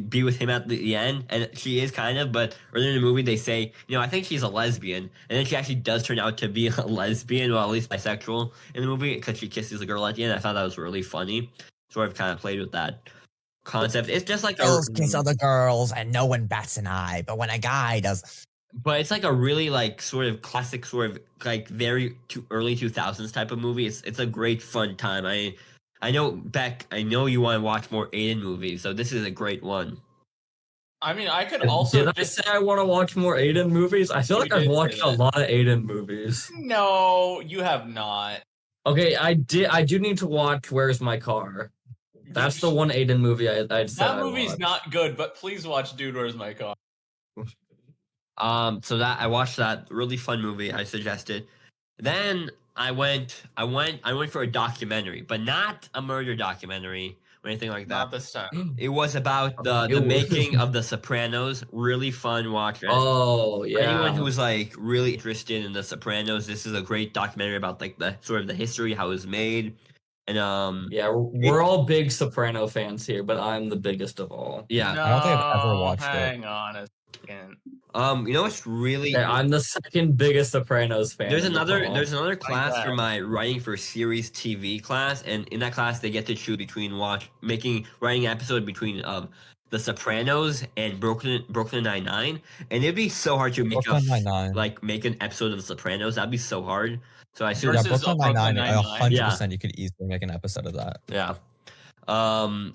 be with him at the end, and she is kind of. But earlier in the movie, they say, I think she's a lesbian, and then she actually does turn out to be a lesbian, well, at least bisexual in the movie because she kisses a girl at the end. I thought that was really funny. Sort of kind of played with that concept. It's just like Girls kiss other girls and no one bats an eye, but when a guy does, but it's like a really like sort of classic, sort of like very early 2000s type of movie. It's a great fun time. I know, Beck, I know you want to watch more Aiden movies, so this is a great one. I mean, I could also Did just I say I want to watch more Aiden movies? I feel You like I've did say watched a that. lot of Aiden movies. No, you have not. Okay, I do need to watch Where's My Car. That's the one Aiden movie I'd said That I movie's watched. not good, but please watch Dude, Where's My Car? So that I watched that really fun movie I suggested. Then I went for a documentary, but not a murder documentary or anything like that. Not this time. It was about the It was- making of The Sopranos. Really fun watch. Oh yeah. Anyone who's like really interested in The Sopranos, this is a great documentary about like the sort of the history, how it was made, and Yeah, we're all big Soprano fans here, but I'm the biggest of all. yeah. I don't think I've ever watched it. Hang on a second. What's really Yeah, I'm the second biggest Sopranos fan. there's in the another call. there's another class that. for my writing for series TV class, and in that class they get to choose between writing an episode between The Sopranos and Brooklyn Nine-Nine, and it'd be so hard to make Brooklyn Nine-Nine. make an episode of The Sopranos. That'd be so hard. So I assume Versus Yeah, Brooklyn Brooklyn Nine-Nine, Nine-Nine. 100% you could easily make an episode of that. yeah.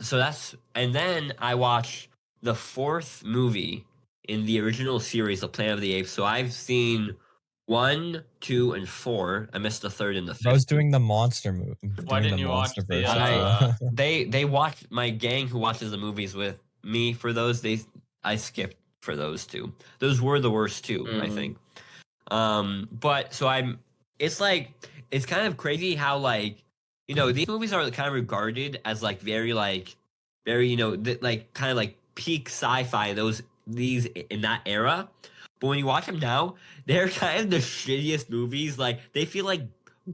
So that's, and then I watched the fourth movie in the original series, The Planet of the Apes. So I've seen 1, 2, and 4. I missed the third and the fifth. I was doing the monster movie. Why didn't you watch the, version. They watched, my gang who watches the movies with me for those. I skipped for those two. Those were the worst two, I think. But so it's kind of crazy how like, these movies are kind of regarded as like very like kind of like peak sci-fi, these in that era. But when you watch them now, they're kind of the shittiest movies. Like they feel like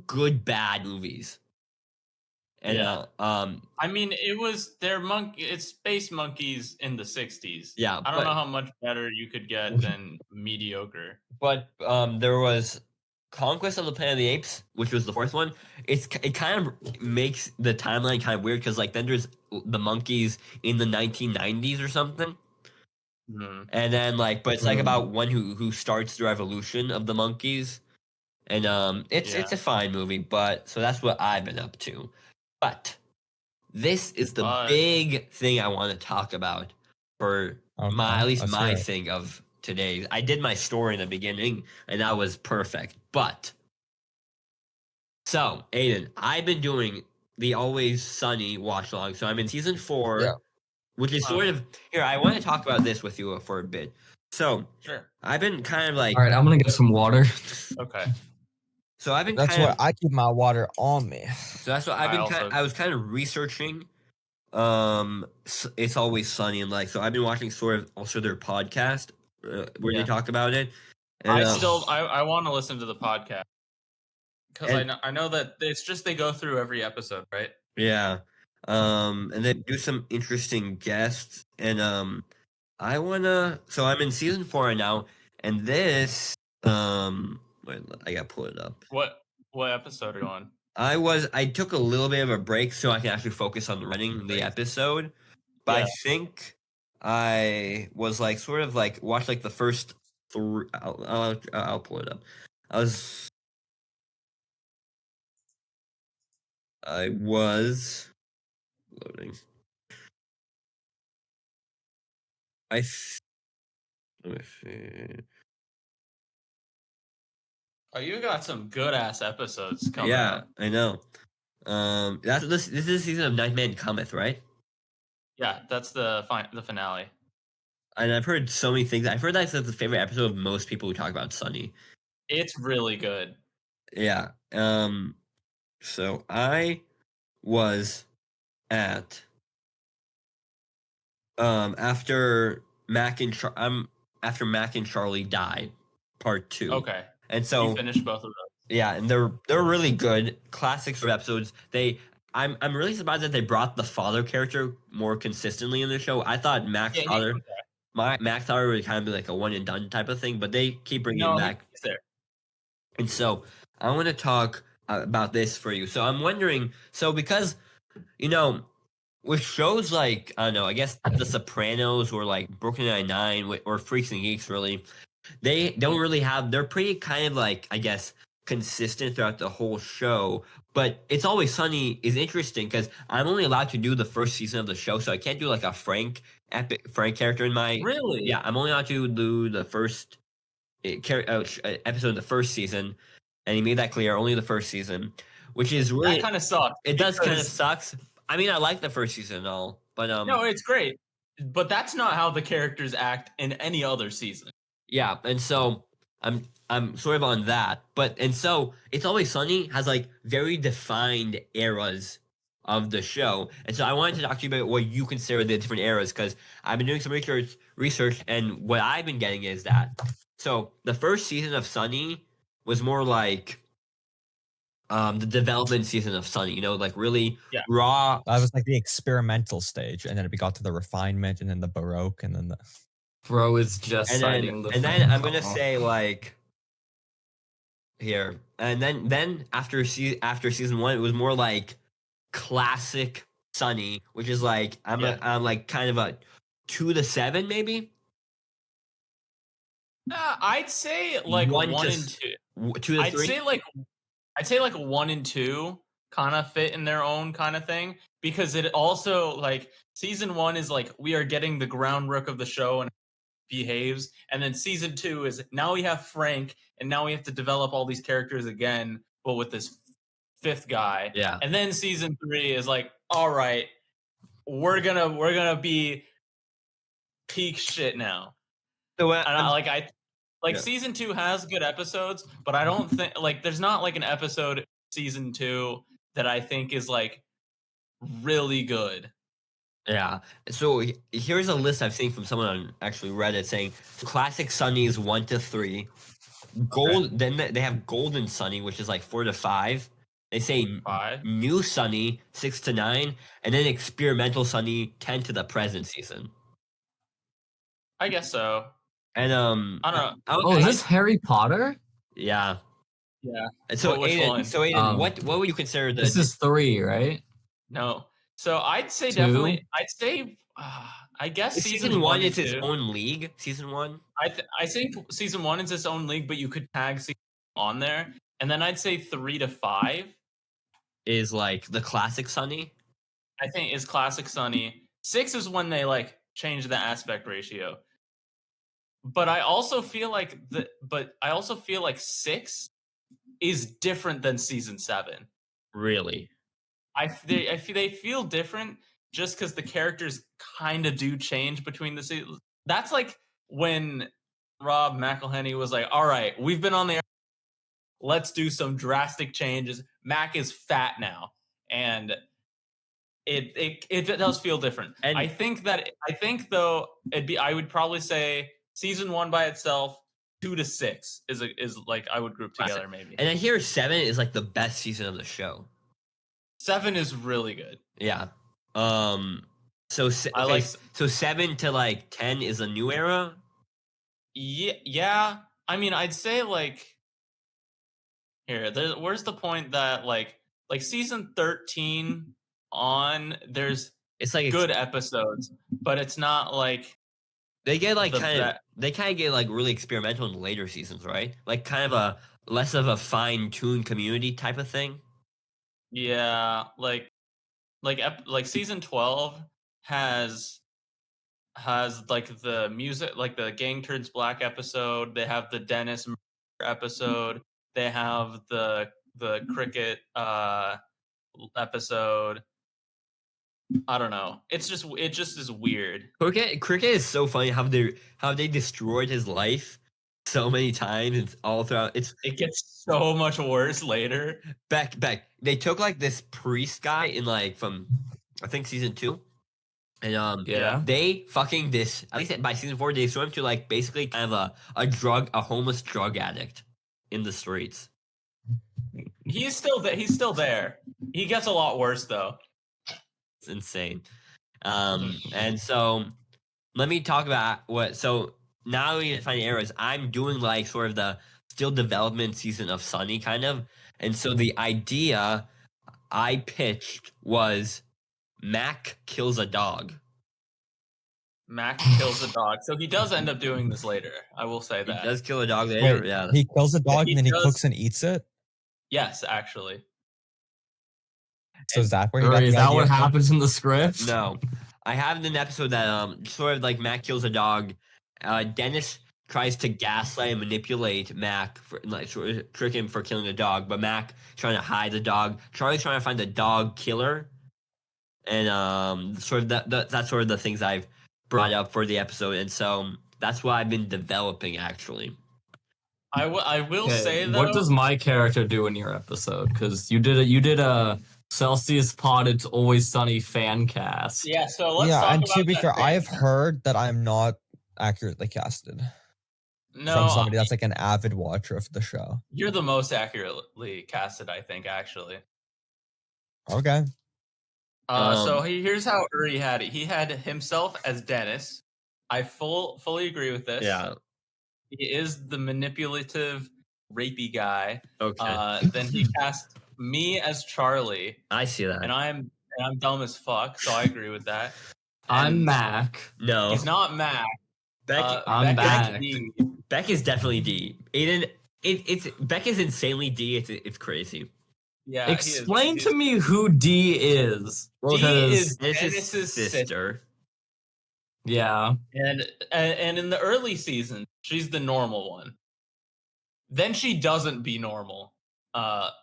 good bad movies. And Yeah. I mean, it's space monkeys in the 60s. Yeah, I don't know how much better you could get than mediocre. But there was Conquest of the Planet of the Apes, which was the fourth one. It kind of makes the timeline kind of weird because like then there's the monkeys in the 1990s or something, and then like, but it's like about one who starts the revolution of the monkeys, and it's a fine movie. But so that's what I've been up to. But this is the big thing I want to talk about for at least my thing of today. I did my story in the beginning, and that was perfect. But so, Aiden, I've been doing the Always Sunny watch along. So I'm in season 4, which is sort of here. I want to talk about this with you for a bit. So Sure. I've been kind of like, All right, I'm gonna get some water. Okay. so I've been That's kind why I keep my water on me. So that's what I've been. I was kind of researching. It's Always Sunny, and like, so I've been watching sort of also their podcast where they talk about it. And, I want to listen to the podcast because I know that it's just they go through every episode, right? Yeah. And they do some interesting guests, and I wanna. So I'm in season 4 right now, and this wait, I gotta pull it up. What episode are you on? I took a little bit of a break so I can actually focus on running the episode. But I think I was like sort of like watched like the first 3. I'll pull it up. I was loading. Let me see. Oh, you got some good ass episodes coming Yeah, up. I know. This is the season of Ninth Man Cometh, right? Yeah, that's the finale. And I've heard so many things. I've heard that's the favorite episode of most people who talk about Sunny. It's really good. Yeah. So I was at after after Mac and Charlie died, part 2. Okay. And You so finished both of those. yeah, and they're really good classics of episodes. I'm really surprised that they brought the father character more consistently in the show. I thought Mac's Yeah, father, Mac's father would kind of be like a one and done type of thing, but they keep bringing it back. he's there. And so I want to talk about this for you. So I'm wondering, so because with shows like I don't know, I guess The Sopranos or like Brooklyn Nine-Nine or Freaks and Geeks, really, they don't really have. They're pretty kind of like I guess consistent throughout the whole show. But It's Always Sunny is interesting because I'm only allowed to do the first season of the show, so I can't do like a Frank character in my. Really? Yeah, I'm only allowed to do the first episode of the first season, and he made that clear. Only the first season, which is really That kind of sucks. it does kind of because- sucks. I mean, I like the first season and all, but No, it's great. But that's not how the characters act in any other season. yeah, and so I'm sort of on that, and so It's Always Sunny has like very defined eras of the show, and so I wanted to talk to you about what you consider the different eras because I've been doing some research, and what I've been getting is that so the first season of Sunny was more like the development season of Sunny, like really raw. That was like the experimental stage, and then it got to the refinement, and then the Baroque, and then the. Bro is just And citing then, the. and then I'm gonna say like here, and then after season 1, it was more like classic Sunny, which is like I'm like kind of a 2 to 7 maybe. I'd say like 1 and 2. 2 to I'd 3. say like 1 and 2 kind of fit in their own kind of thing because it also like season 1 is like we are getting the groundwork of the show and behaves, and then season 2 is now we have Frank and now we have to develop all these characters again, but with this fifth guy. Yeah. And then season 3 is like, all right, we're gonna be peak shit now. So And season 2 has good episodes, but I don't think like there's not like an episode season 2 that I think is like really good. yeah. So here's a list I've seen from someone on actually Reddit saying classic Sunnies 1 to 3, gold. Then they have Golden Sunny, which is like 4 to 5. They say 5. New Sunny 6 to 9, and then Experimental Sunny 10 to the present season. I guess so. And I don't know. Oh, is this Harry Potter? Yeah. Yeah. And so But which Aiden, one? what would you consider the? This is 3, right? No. So I'd say 2? definitely. I'd say. I guess season 1 and is its 2. own league. Season 1. I think season 1 is its own league, but you could tag season on there, and then I'd say 3 to 5 is like the classic Sunny. I think is classic Sunny. 6 is when they like change the aspect ratio. But I also feel like 6 is different than season 7. Really? They feel different just because the characters kind of do change between the seasons. That's like when Rob McElhenney was like, "All right, we've been on the air. Let's do some drastic changes." Mac is fat now, and it does feel different. And I think though I would probably say season 1 by itself, 2 to 6 is like I would group together maybe. And I hear 7 is like the best season of the show. 7 is really good. Yeah. So 7 to like 10 is a new era. Yeah. I mean, I'd say like where's the point that like season 13 on It's like good episodes, but it's not like they get like the they kind of get like really experimental in the later seasons, right? Like kind of a less of a fine-tuned community type of thing. yeah, like season 12 has like the music, like the Gang Turns Black episode. They have the Dennis episode. They have the cricket episode. I don't know. It just is weird. Cricket is so funny how they destroyed his life so many times. It's all throughout. It gets so much worse later. Beck. They took like this priest guy in like from I think season 2, and Yeah. they fucking this at least by season 4 they threw him to like basically kind of a homeless drug addict in the streets. He's still there. He's still there. He gets a lot worse though. It's insane. And so let me talk about what. So now we find errors. I'm doing like sort of the still development season of Sunny kind of, and so the idea I pitched was Mac kills a dog. Mac kills a dog, so he does end up doing this later. I will say He that. does kill a dog later. Wait, Yeah. he kills a dog he and then he does- cooks and eats it. Yes, actually. So is that where he got Or the is that idea what from? happens in the script? No, I have an episode that sort of like Mac kills a dog. Dennis tries to gaslight and manipulate Mac for like sort of trick him for killing the dog, but Mac trying to hide the dog. Charlie's trying to find the dog killer, and sort of that's sort of the things I've brought up for the episode, and so that's what I've been developing actually. I will Okay, say though. what does my character do in your episode? Because you did a Celsius Pod It's Always Sunny fan cast. Yeah, so let's Yeah, talk and about to be that fair, I have fan- heard that I'm not accurately casted No, from somebody that's like an avid watcher of the show. you're the most accurately casted, I think, actually. Okay. So here's how Uri had it. He had himself as Dennis. I fully agree with this. Yeah. He is the manipulative, rapey guy. Okay. Then he cast me as Charlie, I see that. and I'm dumb as fuck, so I agree with that. I'm And Mac. No. He's not Mac. Beck. I'm Beck is back. D. Beck is definitely D. Aiden. It's Beck is insanely D. It's crazy. Yeah. Explain to me who D is. D is This is Dennis's sister. Yeah. and in the early seasons, she's the normal one. Then she doesn't be normal.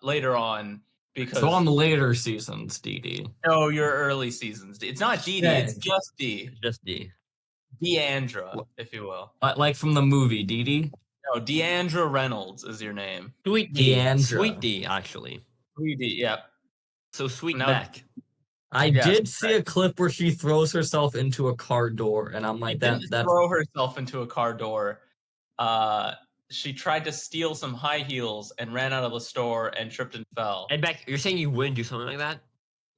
Later on, because So on the later seasons, DD. no, your early seasons. It's not DD. It's Shit. just D. Just D. Deandra, if you will. Like from the movie, DD? No, Deandra Reynolds is your name. Sweet D. Deandra. Sweet D, actually. 3D. Yep. So sweet Now- Beck. I Yes, did see a clip where she throws herself into a car door, and I'm like, Didn't that's throw herself into a car door. She tried to steal some high heels and ran out of the store and tripped and fell. And Beck, you're saying you wouldn't do something like that?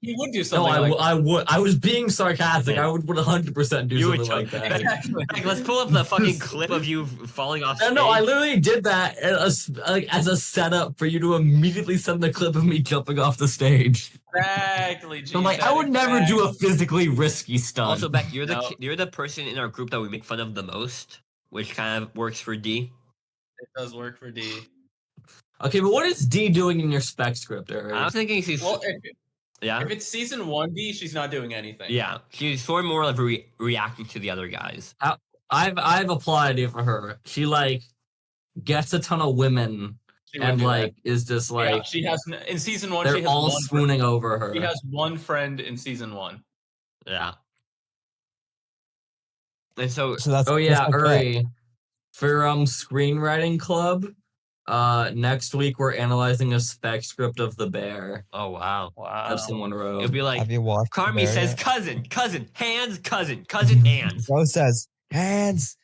He would do no, something like I would. I was being sarcastic. Yeah. I would 100% do You would something like that. Exactly. Beck, let's pull up the fucking clip of you falling off stage. No, I literally did that as a setup for you to immediately send the clip of me jumping off the stage. Exactly. I'm like, I would never do a physically risky stunt. Also, Beck, you're No. you're the person in our group that we make fun of the most, which kind of works for D. It does work for D. Okay, but what is D doing in your spec script, Eric? I was thinking she's Well, yeah, if it's season 1D, she's not doing anything. yeah. She's sort of more of reacting to the other guys. I've applied it for her. She like gets a ton of women She would and do like is just that. like Yeah, she has in season 1. She they're has all one swooning over her. She has one friend in season 1. Yeah. And so So that's Oh yeah, that's okay. Uri. For screenwriting club, next week we're analyzing a spec script of The Bear oh wow, Wow. that someone wrote. it'll be like Have you watched? Carmi The Bear says yet? cousin, cousin, hands. Rose says, hands,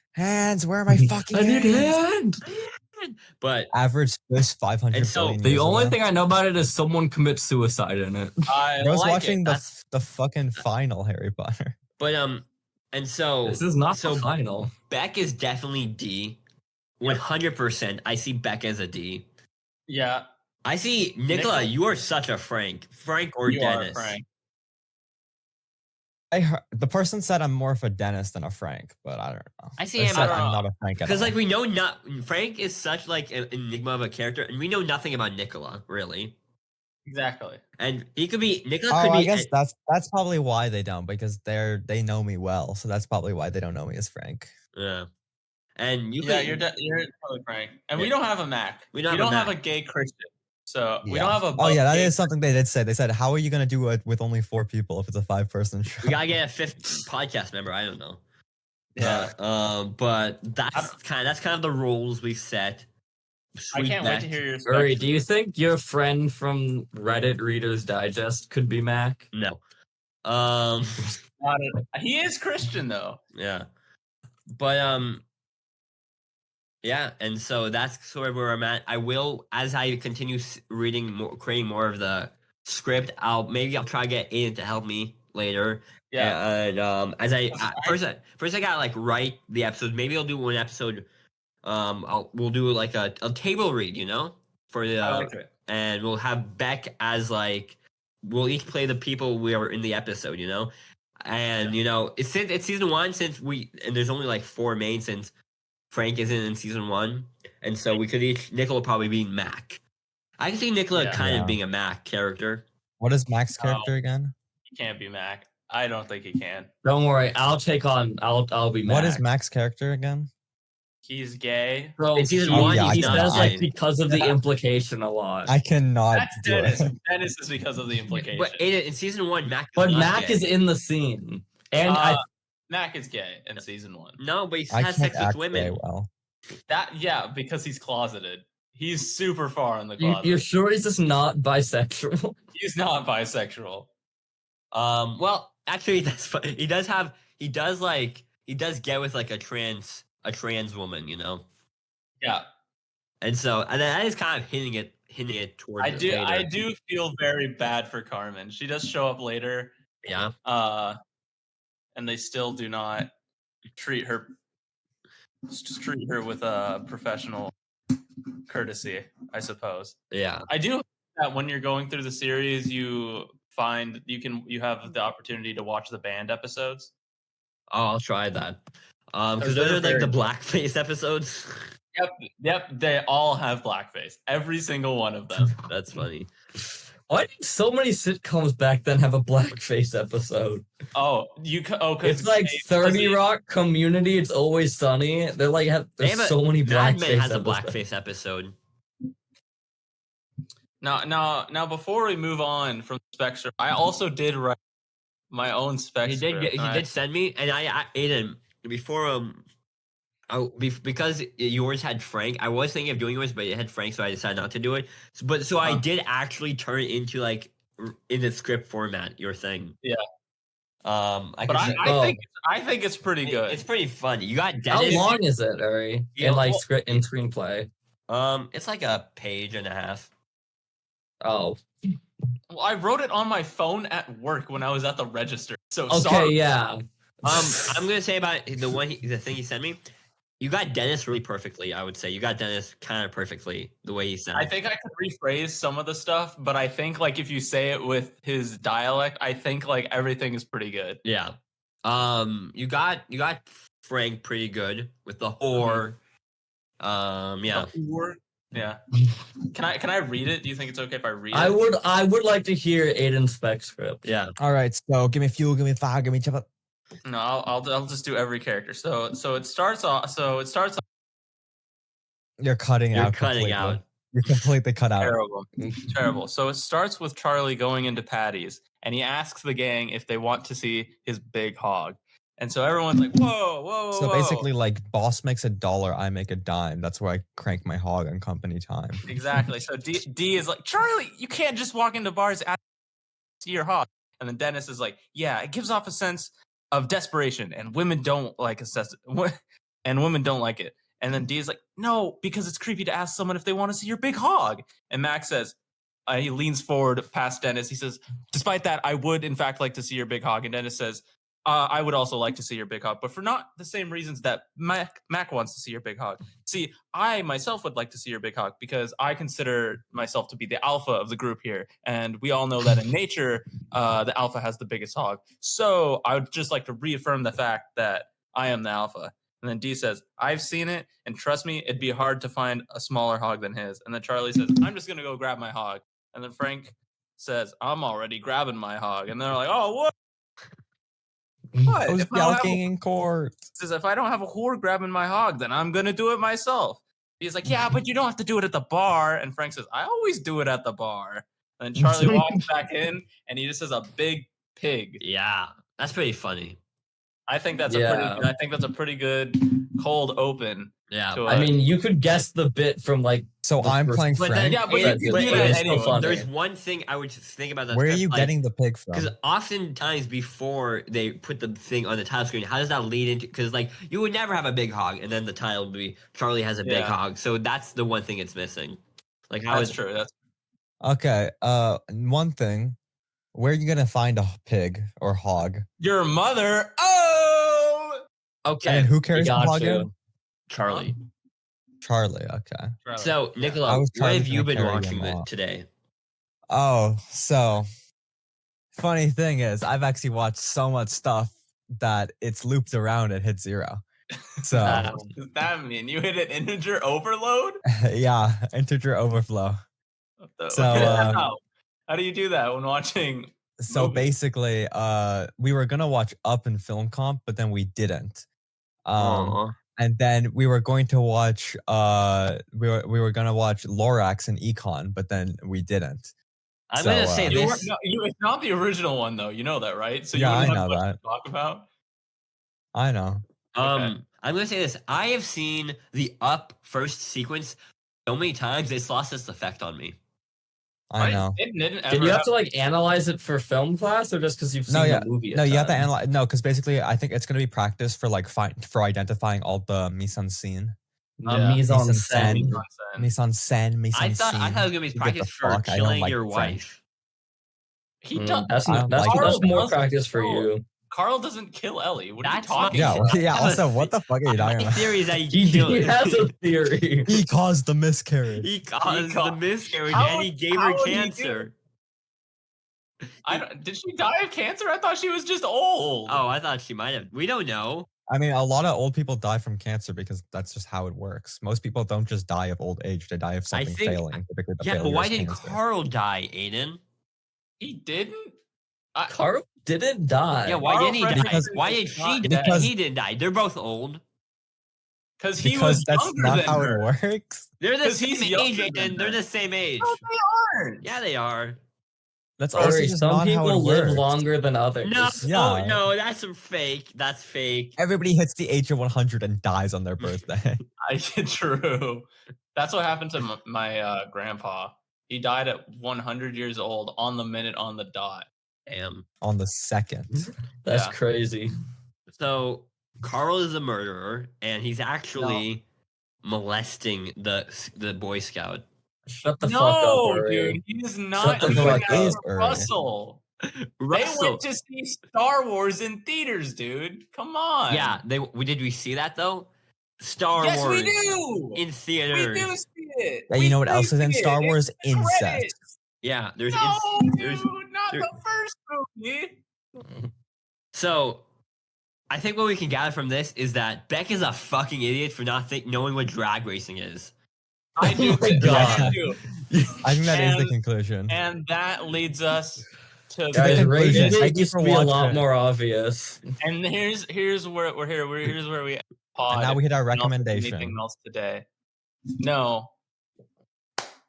where are my fucking I need hands? hand. But Average fist 500 And so, billion The years only ago. thing I know about it is someone commits suicide in it. I I was like watching it. the fucking final Harry Potter. but and so This is not so the final. Beck is definitely D. 100%. I see Beck as a D. Yeah, I see Nicola. You are such a Frank or you Dennis. are Frank. I heard, the person said I'm more of a Dennis than a Frank, but I don't know. I see They him said as- I'm not a Frank at Because all. like we know not Frank is such like an enigma of a character, and we know nothing about Nicola really. Exactly. And he could be Nicola. Oh, could be. I guess that's probably why they don't, because they know me well, so that's probably why they don't know me as Frank. Yeah. And you Yeah, can, you're totally Frank. And we Yeah. don't have a Mac. We We don't don't have a have a Mac. gay Christian. So we Yeah. don't have a Oh yeah, that gay is something they did say. They said, "How are you gonna do it with only 4 people if it's a 5-person show?" we gotta get a 5th podcast member. I don't know. Yeah. But that's kind of the rules we set. I can't wait to Beck. hear your Uri, specs. do you think your friend from Reddit Reader's Digest could be Mac? No. He is Christian though. Yeah. But yeah, and so that's sort of where I'm at. I will, as I continue reading more, creating more of the script, I'll try to get Aiden to help me later. Yeah. And as first I gotta like write the episodes. Maybe I'll do one episode. We'll do like a table read, for the I like it. and we'll have Beck as like we'll each play the people we are in the episode, and it's season 1 and there's only like 4 main since Frank isn't in season 1, and so we could Nicola will probably be Mac. I can see Nicola Yeah. kind of being a Mac character. What is Mac's character again? He can't be Mac. I don't think he can. Don't worry, I'll be Mac. What is Mac's character again? He's gay. So In season he, 1, yeah, he he's not says like gay. because of the implication a lot. I cannot That's do Dennis. it. Dennis is because of the implication. But in season 1, Mac. But not Mac gay. is in the scene, and Mac is gay in season 1. No, but he I has can't sex with act women. very well. Because he's closeted. He's super far in the you, closet. you're sure he's just not bisexual? He's not bisexual. Well, actually, he does get with like a trans woman, Yeah. and so that is kind of hinting it towards. I it do later. I do feel very bad for Carmen. She does show up later. Yeah. And they still do not treat her with a professional courtesy, I suppose. Yeah. I do hope that when you're going through the series, you find you have the opportunity to watch the band episodes. Oh, I'll try that. Because Those those are are like very the cool. blackface episodes. Yep, they all have blackface. Every single one of them. That's funny. Why did so many sitcoms back then have a blackface episode? Because It's like 30 Rock, Community, It's Always Sunny. They're like there's so many Mad blackface Men has a episodes. blackface episode. Now, before we move on from Spectre, I also did write my own Spectre. He did send me, and I Aiden before because yours had Frank. I was thinking of doing yours, but it had Frank, so I decided not to do it. So I did actually turn it into like in the script format. Your thing. Yeah. I I think it's pretty good. It's pretty funny. You got How Dennis. long is it, Ari? Yeah, In like well, script in screenplay. It's like a page and a half. Oh. Well, I wrote it on my phone at work when I was at the register. So Okay, sorry. yeah. I'm gonna say about the thing he sent me. You got Dennis really perfectly. I would say you got Dennis kind of perfectly the way he sounds. I think I could rephrase some of the stuff, but I think like if you say it with his dialect, I think like everything is pretty good. Yeah. You got Frank pretty good with the whore. Yeah. Yeah. Can I read it? Do you think it's okay if I read it? I would like to hear Aiden's spec script. Yeah. All right, so give me fuel, give me fire, give me chopper. No, I'll just do every character. So it starts off. You're cutting You're out. cutting completely. out. You're completely cut out. Terrible. So it starts with Charlie going into Patty's, and he asks the gang if they want to see his big hog. And so everyone's like, whoa. So basically, like, boss makes $1, I make a dime. That's where I crank my hog on company time. Exactly. So D is like, Charlie, you can't just walk into bars and see your hog. And then Dennis is like, yeah, it gives off a sense of desperation, and women don't like and women don't like it. And then D is like, no, because it's creepy to ask someone if they want to see your big hog. And Max says, he leans forward past Dennis. He says, despite that, I would in fact like to see your big hog. And Dennis says, I would also like to see your big hog, but for not the same reasons that Mac wants to see your big hog. See, I myself would like to see your big hog because I consider myself to be the alpha of the group here. And we all know that in nature, the alpha has the biggest hog. So I would just like to reaffirm the fact that I am the alpha. And then D says, I've seen it, and trust me, it'd be hard to find a smaller hog than his. And then Charlie says, I'm just going to go grab my hog. And then Frank says, I'm already grabbing my hog. And they're like, oh, what? What? I was If I don't have yelking in court. says, if I don't have a whore grabbing my hog, then I'm gonna do it myself. He's like, yeah, but you don't have to do it at the bar. And Frank says, I always do it at the bar. And then Charlie walks back in, and he just says a big pig. Yeah, that's pretty funny. I think that's Yeah. a pretty good cold open. Yeah. to I a- mean, you could guess the bit from like. So The I'm first- playing But then- Frank. yeah, but It- you but can do it that is still anyway. funny. There's one thing I would think about that. Where are you getting the pig from? Because oftentimes before they put the thing on the title screen, how does that lead into? Because like you would never have a big hog, and then the title would be Charlie has a big Yeah. hog. So that's the one thing it's missing. Like how That's is true. That's Okay. One thing. Where are you gonna find a pig or hog? your mother. Oh, Okay. And who carries the got hog you. in? Charlie? Charlie. Okay. So Yeah. Nicola, I was what have Charlie's you gonna been carry watching them all. today? Oh, so funny thing is, I've actually watched so much stuff that it's looped around and hit 0. So What does that mean? You hit an integer overload? yeah, integer overflow. So, How do you do that when watching? So Movies. basically, we were gonna watch Up and Film Comp, but then we didn't. Aw. And then we were going to watch we were gonna watch Lorax and Econ, but then we didn't. I'm So, gonna say uh, this. It's not the original one though. You know that, right? So Yeah, you I wouldn't know have much that. to talk about. I know. Okay. I'm gonna say this. I have seen the Up first sequence so many times it's lost its effect on me. I know. It didn't ever Did you have to like analyze it for film class, or just because you've seen No, yeah. the movie? No, you have to analyze. No, because basically, I think it's gonna be practice for like for identifying all the mise en scene, Yeah. Mise en Mise en scène. scène. mise en scène, mise I en thought scene. it was gonna be You get practice the for fuck, I don't killing like your French. wife. He does. That's I don't that's, like that's it. more Carl practice for doesn't you. Carl doesn't kill Ellie. What are you That's talking Yeah, about? yeah. Also, what the fuck are you talking My about? theory is that He has a theory. He caused the miscarriage. he caused the miscarriage How and he would- gave how her would he do cancer. Did she die of cancer? I thought she was just old. Oh, I thought she might have. We don't know. I mean, a lot of old people die from cancer because that's just how it works. Most people don't just die of old age; they die of something think- failing. Typically, the Yeah, but failure why is did cancer. Carl die, Aiden? He didn't. Carl didn't die. Yeah, why Carl didn't he die? Because- Why did she not die? because- He didn't die. They're both old. Because he Because was that's younger not than how her. it works. They're the 'Cause same he's age, younger than Aiden. They're her. the same age. No, they aren't. Yeah, they are. That's also Sorry, just some not how it people live works. longer than others. No, Yeah. no, that's fake. That's fake. Everybody hits the age of 100 and dies on their birthday. True. That's what happened to my grandpa. He died at 100 years old on the minute on the dot. Damn. on the second. That's Yeah. crazy. So Carl is a murderer, and he's actually molesting the Boy Scout. Shut the fuck No, up, Uri. dude, he is not. the doing fuck that up. with Russell. They Russell. went to see Star Wars in theaters, dude. Come on. Yeah, did we see that though? Star Yes, Wars we do. in We theaters. do see it. Yeah, you We know what else is in see Star it. Wars? It's in the Incest. credits. Yeah, there's No, there's dude, not there- the first movie. so. I think what we can gather from this is that Beck is a fucking idiot for not knowing what drag racing is. I do. Oh my too. God. I do. I think that is the And- conclusion. And that leads us to the Guys, conclusion. rating Thank you used for to be a lot watching. more obvious. and here's where we're here. Here's where we pod. And now we hit our and also recommendation. Anything else today? No.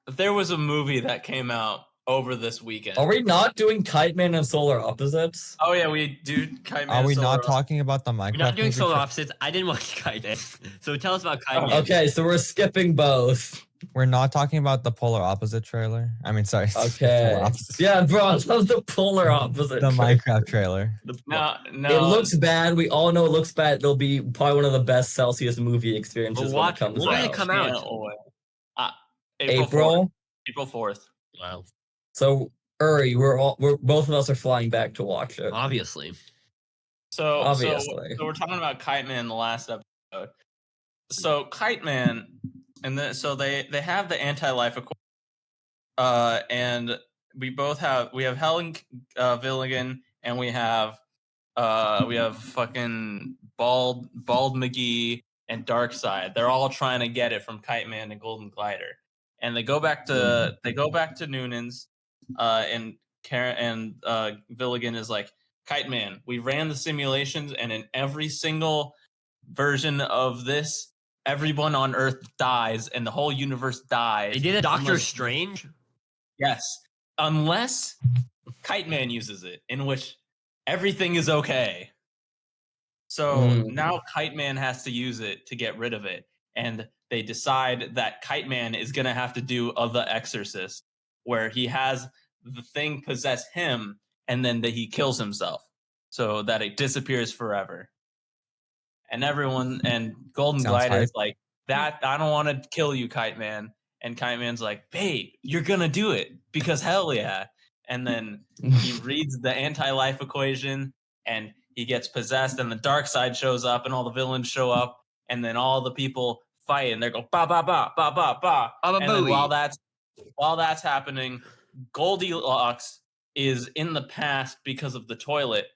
There was a movie that came out over this weekend. Are we not doing Kiteman and Solar Opposites? Oh yeah, we do. Kiteman Are we Solar not talking about the Minecraft We're not doing movie solar tra- opposites. I didn't watch Kiteman. So tell us about Kiteman. Okay, so we're skipping both. We're not talking about the Polar Opposite trailer. I mean, sorry. the Okay. Polar Opposite- Yeah, bro, I love the polar opposite. The Minecraft trailer. No, It looks bad. We all know it looks bad. It'll be probably one of the best Celsius movie experiences Well, when it comes when did it out. come out? April. April. April 4th. Wow. So Uri, we're both of us are flying back to watch it. Obviously. So Obviously. so we're talking about Kiteman in the last episode. So Kiteman, and so they have the anti-life accord, and we have Helen Villigan, and we have fucking Bald McGee and Darkseid. They're all trying to get it from Kiteman and Golden Glider, and they go back to Noonan's, and Karen and Villigan is like, Kiteman, we ran the simulations, and in every single version of this, everyone on Earth dies, and the whole universe dies. They did a Doctor unless- Strange? Yes, unless Kiteman uses it, in which everything is okay. So now Kiteman has to use it to get rid of it, and they decide that Kiteman is gonna have to do The Exorcist, where he has the thing possess him, and then he kills himself, so that it disappears forever. And Golden Sounds Glider is hype. like, that I don't want to kill you, Kiteman. And Kiteman's like, babe, you're gonna do it because hell yeah. And then he reads the anti-life equation and he gets possessed, and the dark side shows up, and all the villains show up, and then all the people fight, and they go ba ba ba ba ba ba. And then while that's happening, Goldilocks is in the past because of the toilet,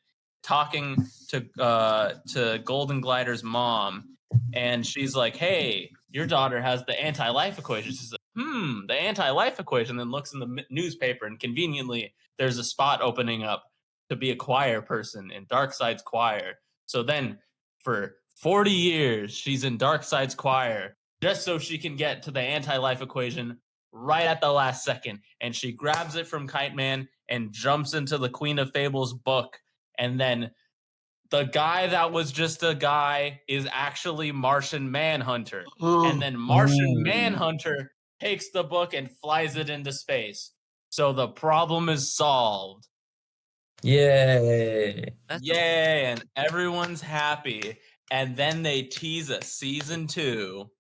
talking to Golden Glider's mom, and she's like, "Hey, your daughter has the anti-life equation." She's like, the anti-life equation. Then looks in the newspaper, and conveniently, there's a spot opening up to be a choir person in Darkseid's choir. So then, for 40 years, she's in Darkseid's choir just so she can get to the anti-life equation right at the last second. And she grabs it from Kiteman and jumps into the Queen of Fables book. And then the guy that was just a guy is actually Martian Manhunter. And then Martian Manhunter takes the book and flies it into space. So the problem is solved. Yay. Yay, and everyone's happy. And then they tease a season 2.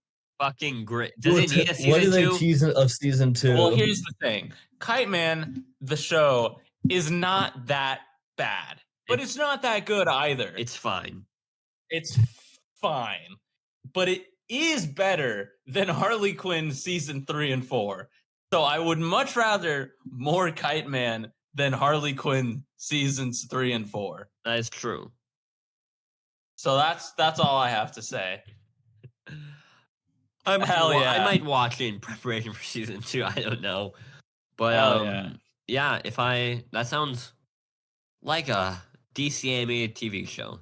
Fucking great. Does it need a season 2? What do they tease of season 2? Well, here's the thing. Kiteman, the show, is not that bad. But it's not that good either. It's fine. It's fine. But it is better than Harley Quinn season 3 and 4. So I would much rather more Kiteman than Harley Quinn seasons 3 and 4. That is true. So that's all I have to say. Hell yeah. I might watch it in preparation for season 2. I don't know. But Hell yeah, that sounds like a DC animated TV show.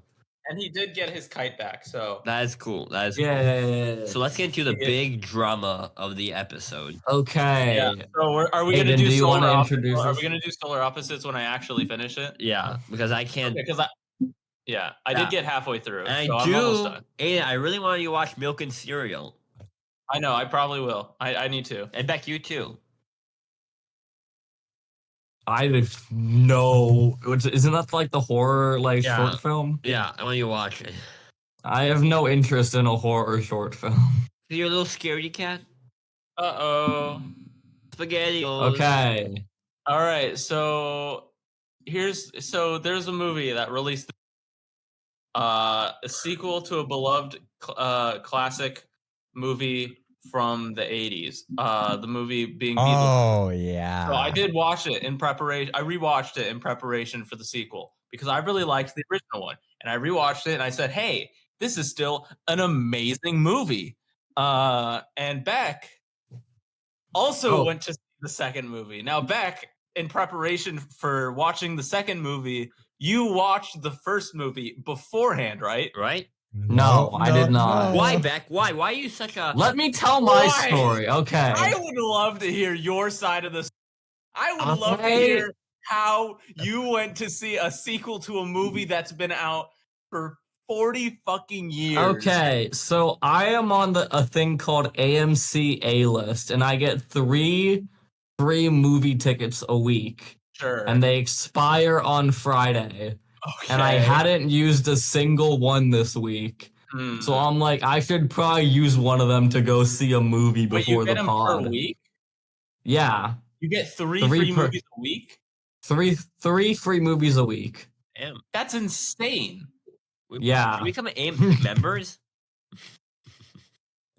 And he did get his kite back, so That is cool. That is cool. Yeah. So let's get into the big drama of the episode. Okay. yeah. So are we Aiden, gonna do do you solar wanna opposites? introduce Are us? we gonna do solar opposites when I actually finish it? Yeah, because I can't. Because I did get halfway through. And so I I'm almost do. done. Aiden, I really want you to watch Milk and Cereal. I know, I probably will. I need to. And Beck, you too. I know. Isn't that like the horror Yeah. short film? Yeah, I want you to watch it. I have no interest in a horror short film. You're a little scaredy cat. Uh-oh. Spaghetti. Okay. All right, so there's a movie that released a sequel to a beloved classic movie from the 80s. The movie being Beetlejuice. Oh yeah. So I did watch it in preparation. I rewatched it in preparation for the sequel because I really liked the original one. And I rewatched it and I said, hey, this is still an amazing movie. And Beck also went to see the second movie. Now, Beck, in preparation for watching the second movie, you watched the first movie beforehand, right? Right? No, I did not. Why, Beck? Why? Why are you such a... Let me tell my Why? story. Okay. I would love to hear your side of this. I would love to Okay. hear how you went to see a sequel to a movie that's been out for 40 fucking years. Okay, so I am on a thing called AMC A-List, and I get three free movie tickets a week, Sure. and they expire on Friday. okay. And I hadn't used a single one this week, so I'm like, I should probably use one of them to go see a movie Wait, you before get the them pod. per week? Yeah, You get three Three free per- movies a week? three free movies a week. Damn. That's insane. Yeah. Should we become AIM members?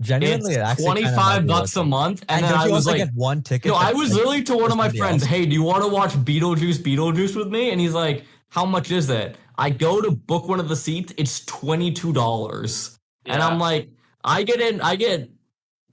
Genuinely, it It's actually kinda might be $25 worth a it. month, and And then don't I you was also like, get one ticket? no, I for, was like, literally to one of my somebody friends, else? hey, do you want to watch Beetlejuice with me? And he's like, how much is it? I go to book one of the seats, it's $22. And Yeah. I'm like, I get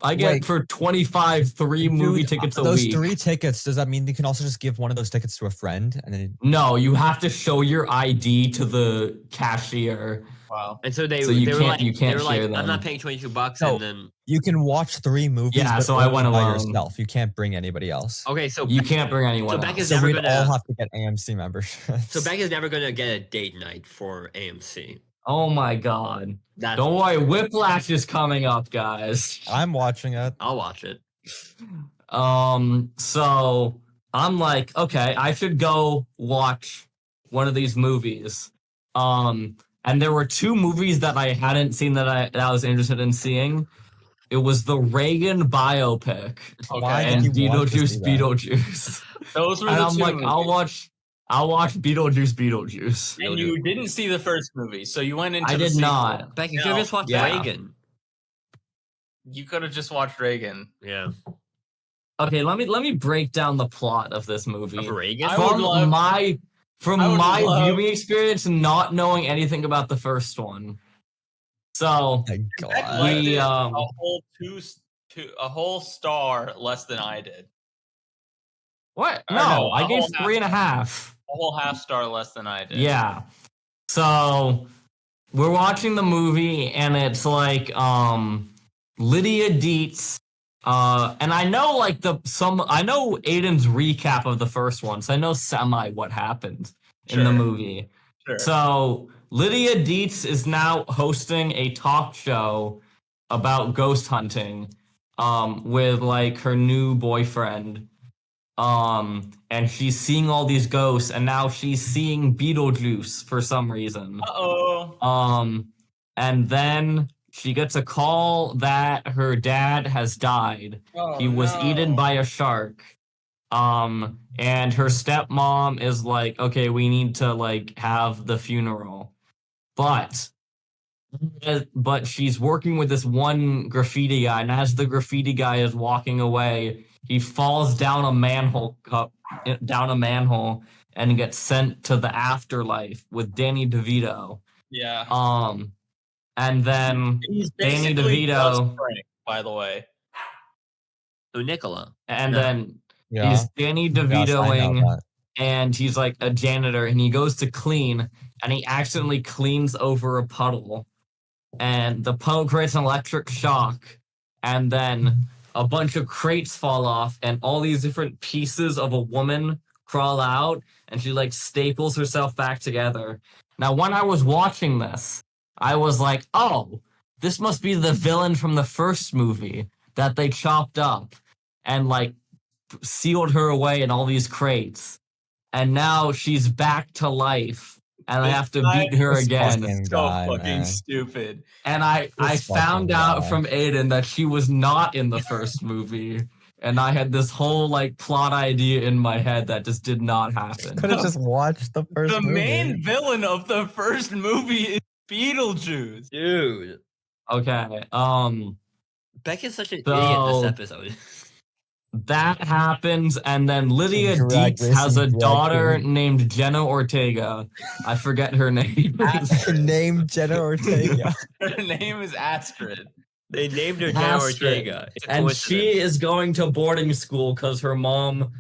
I get Wait. for 25 movie tickets a those week. 3 tickets, does that mean you can also just give one of those tickets to a friend and then No, you have to show your ID to the cashier. Wow. And so they So you they were can't- like you can't they were like share I'm them. not paying $22, No. and then you can watch 3 movies Yeah, but so I only went by alone. yourself. You can't bring anybody else. okay, so You can't bring anyone So Beck else. is So never we'd gonna- all have to get AMC memberships. so Beck is never gonna get a date night for AMC. Oh my god. That's Don't worry, Whiplash is coming up, guys. I'm watching it. I'll watch it. So I'm like, okay, I should go watch one of these movies. And there were 2 movies that I hadn't seen that I was interested in seeing. It was the Reagan biopic Why Okay. and did you want to Beetlejuice see that? Beetlejuice. Those were And the I'm 2 like, movies. I'll watch Beetlejuice Beetlejuice. And you didn't see the first movie, so you went into I the did sequel. not. Beck, you No, could have just watched yeah. Reagan. You could have just watched Reagan. Yeah. Okay, let me break down the plot of this movie. Of Reagan? I would From love- my I would love- viewing experience, not knowing anything about the first one. So My Beck God. liked we it a whole star less than I did. what? Or No, no, I a gave whole 3.5. A whole half star less than I did. Yeah. So we're watching the movie and it's like Lydia Dietz. And I know like I know Aiden's recap of the first one, so I know semi what happened in the Sure. movie. Sure. So Lydia Dietz is now hosting a talk show about ghost hunting with like her new boyfriend. And she's seeing all these ghosts, and now she's seeing Beetlejuice for some reason. Uh-oh. And then she gets a call that her dad has died. Oh, He was no. eaten by a shark. And her stepmom is like, okay, we need to like have the funeral. But she's working with this one graffiti guy, and as the graffiti guy is walking away, he falls down a manhole and gets sent to the afterlife with Danny DeVito. Yeah. And then He's Danny basically DeVito. just Frank, by the way. Oh, Nicola. and No. then Yeah. he's Danny Yes, I know DeVitoing, that. and he's like a janitor, and he goes to clean, and he accidentally cleans over a puddle, and the puddle creates an electric shock, and then a bunch of crates fall off, and all these different pieces of a woman crawl out, and she like staples herself back together. Now, when I was watching this, I was like, oh, this must be the villain from the first movie that they chopped up and like sealed her away in all these crates. And now she's back to life, and I This have to guy beat her This again. fucking So guy, fucking man. stupid. And I This found fucking out guy. from Aiden that she was not in the first movie. And I had this whole like plot idea in my head that just did not happen. Could have just watched the first The movie. main villain of the first movie is Beetlejuice. Dude. Okay. Beck is such an So- idiot in this episode. That happens, and then Lydia Drag Dietz has a racing drag daughter queen. named Jenna Ortega. I forget her name. Her name Jenna Ortega. Her name is Astrid. They named her Jenna Astrid. Ortega. It's a And coincidence. she is going to boarding school because her mom,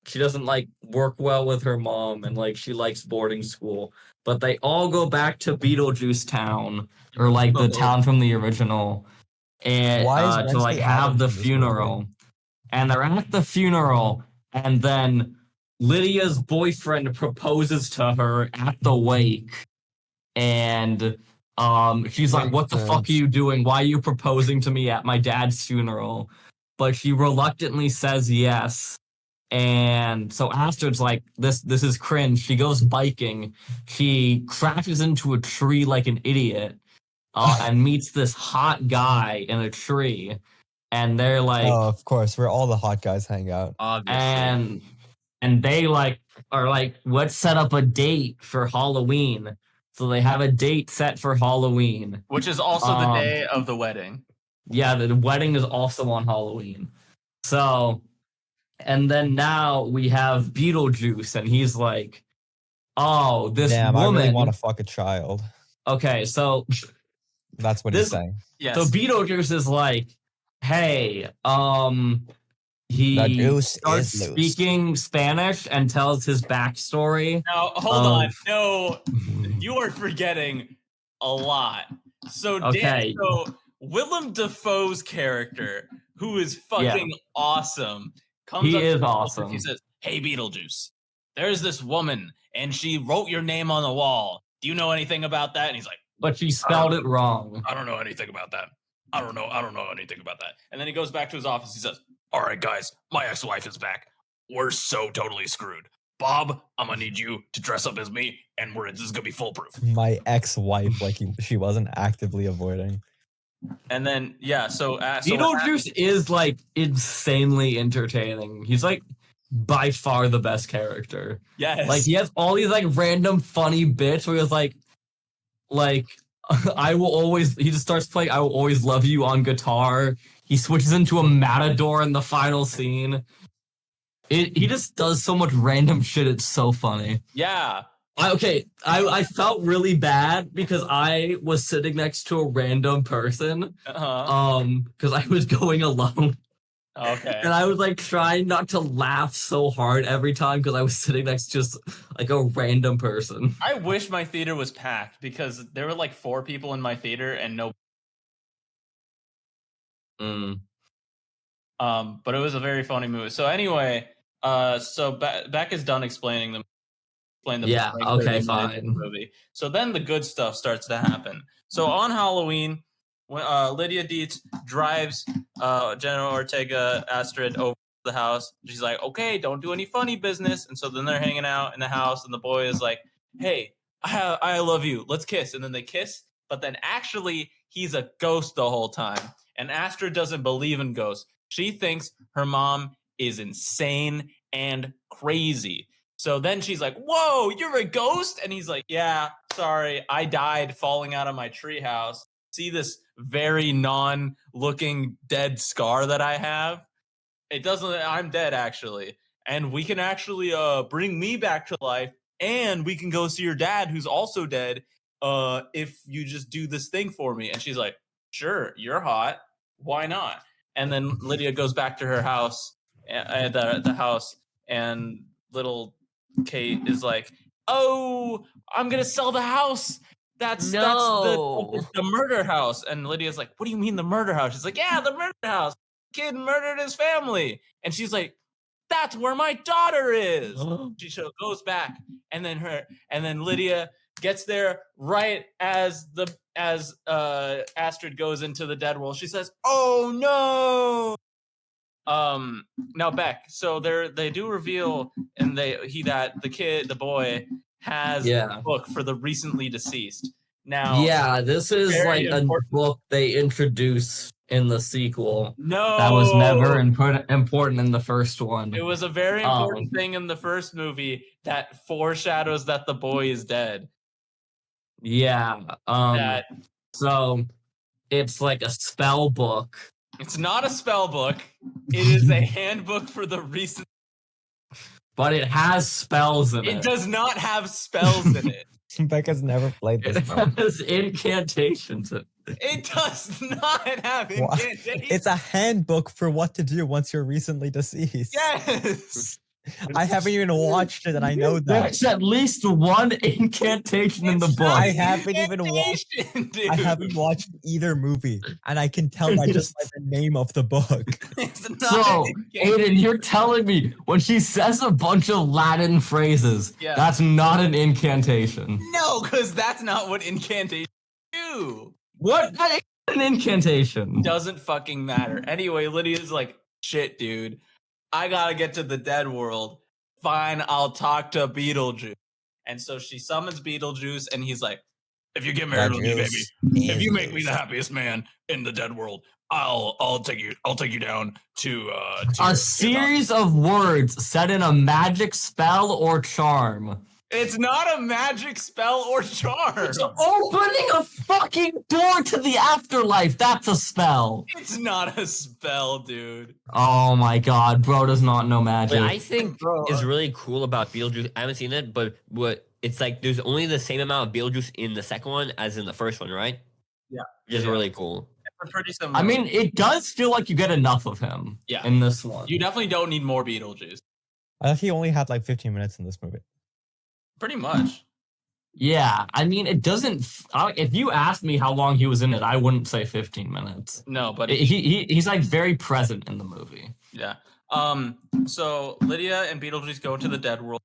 she doesn't like work well with her mom, and like she likes boarding school. But they all go back to Beetlejuice Town, or like the town from the original, and Why is to Wednesday like have Addams the in this funeral. movie? And they're at the funeral, and then Lydia's boyfriend proposes to her at the wake, and she's like, "What the fuck are you doing? Why are you proposing to me at my dad's funeral?" But she reluctantly says yes. And so Astrid's like, this is cringe. She goes biking. She crashes into a tree like an idiot, and meets this hot guy in a tree. And they're like, Oh, of course, where all the hot guys hang out. Obviously. and they like are like, let's set up a date for Halloween. So they have a date set for Halloween. Which is also the Um, day of the wedding. Yeah, the wedding is also on Halloween. So, and then now we have Beetlejuice, and he's like, oh, this Damn, woman. I really want to fuck a child. Okay, so That's what This- he's saying. Yes. so Beetlejuice is like, hey, The he deuce starts is loose. speaking Spanish and tells his backstory. Now, hold on. of- No, you are forgetting a lot. So, Okay. Willem Dafoe's character, who is fucking awesome, comes He up is to Beetlejuice. awesome. He says, "Hey, Beetlejuice, there's this woman, and she wrote your name on the wall. Do you know anything about that?" And he's like, But she spelled it wrong. "I don't know anything about that. I don't know anything about that." And then he goes back to his office. He says, "All right, guys, my ex-wife is back. We're so totally screwed. Bob, I'm gonna need you to dress up as me, and this is gonna be foolproof." My ex-wife, like she wasn't actively avoiding. And then so Beetlejuice is like insanely entertaining. He's like by far the best character. yes, Like he has all these like random funny bits where he's like I will always he just starts playing I Will Always Love You on guitar. He switches into a matador in the final scene. He just does so much random shit, it's so funny. yeah. I felt really bad because I was sitting next to a random person. Because I was going alone. Okay. And I was like trying not to laugh so hard every time because I was sitting next to just like a random person. I wish my theater was packed because there were like 4 people in my theater and no. But it was a very funny movie. So anyway, Beck is done explaining the Yeah, like, okay, 30 minutes of the fine. movie. So then the good stuff starts to happen. So on Halloween, when Lydia Dietz drives Jenna Ortega Astrid over to the house, she's like, "Okay, don't do any funny business." And so then they're hanging out in the house, and the boy is like, "Hey, I love you. Let's kiss." And then they kiss, but then actually he's a ghost the whole time. And Astrid doesn't believe in ghosts. She thinks her mom is insane and crazy. So then she's like, "Whoa, you're a ghost?" And he's like, "Yeah, sorry, I died falling out of my treehouse. See this very non-looking dead scar that I have? It doesn't. I'm dead actually, and we can actually bring me back to life, and we can go see your dad who's also dead. If you just do this thing for me." And she's like, "Sure, you're hot. Why not?" And then Lydia goes back to her house, at the house, and little Kate is like, "Oh, I'm gonna sell the house. That's the murder house." And Lydia's like, "What do you mean the murder house?" She's like, "Yeah, the murder house. Kid murdered his family." And she's like, "That's where my daughter is." She goes back, and then Lydia gets there right as Astrid goes into the dead world. She says, "Oh no." Now Beck, so they do reveal and the boy has a book for the recently deceased. Now this is very like a book they introduce in the sequel. No, That was never important in the first one. It was a very important thing in the first movie that foreshadows that the boy is dead. Yeah. So it's like a spell book. It's not a spell book. It is a handbook for the recent. But it has spells in it. It does not have spells in it. Becca's never played this. It has incantations in it. It does not have incantations. It's a handbook for what to do once you're recently deceased. Yes. I haven't even watched it, and I know that. There's at least one incantation in the book. I haven't even watched. I haven't watched either movie, and I can tell by just like the name of the book. So, Aiden, you're telling me when she says a bunch of Latin phrases, that's not an incantation? No, because that's not what incantations do. What is an incantation? Doesn't fucking matter. Anyway, Lydia's like, "Shit, dude. I gotta get to the dead world. Fine, I'll talk to Beetlejuice." And so she summons Beetlejuice, and he's like, "If you get married with me, baby, if you make me the happiest man in the dead world, I'll take you down to a series of words said in a magic spell or charm." It's not a magic spell or charm. It's opening a fucking door to the afterlife. That's a spell. It's not a spell, dude. Oh my god, bro does not know magic. What I think is really cool about Beetlejuice, I haven't seen it, but it's like there's only the same amount of Beetlejuice in the second one as in the first one, right? Yeah. Which is really cool. They're pretty similar. I mean, it does feel like you get enough of him. Yeah. In this one, You definitely don't need more Beetlejuice. I thought he only had like 15 minutes in this movie. Pretty much. yeah. I mean, it doesn't. If you asked me how long he was in it, I wouldn't say 15 minutes. No, but He's like very present in the movie. yeah. So Lydia and Beetlejuice go into the dead world.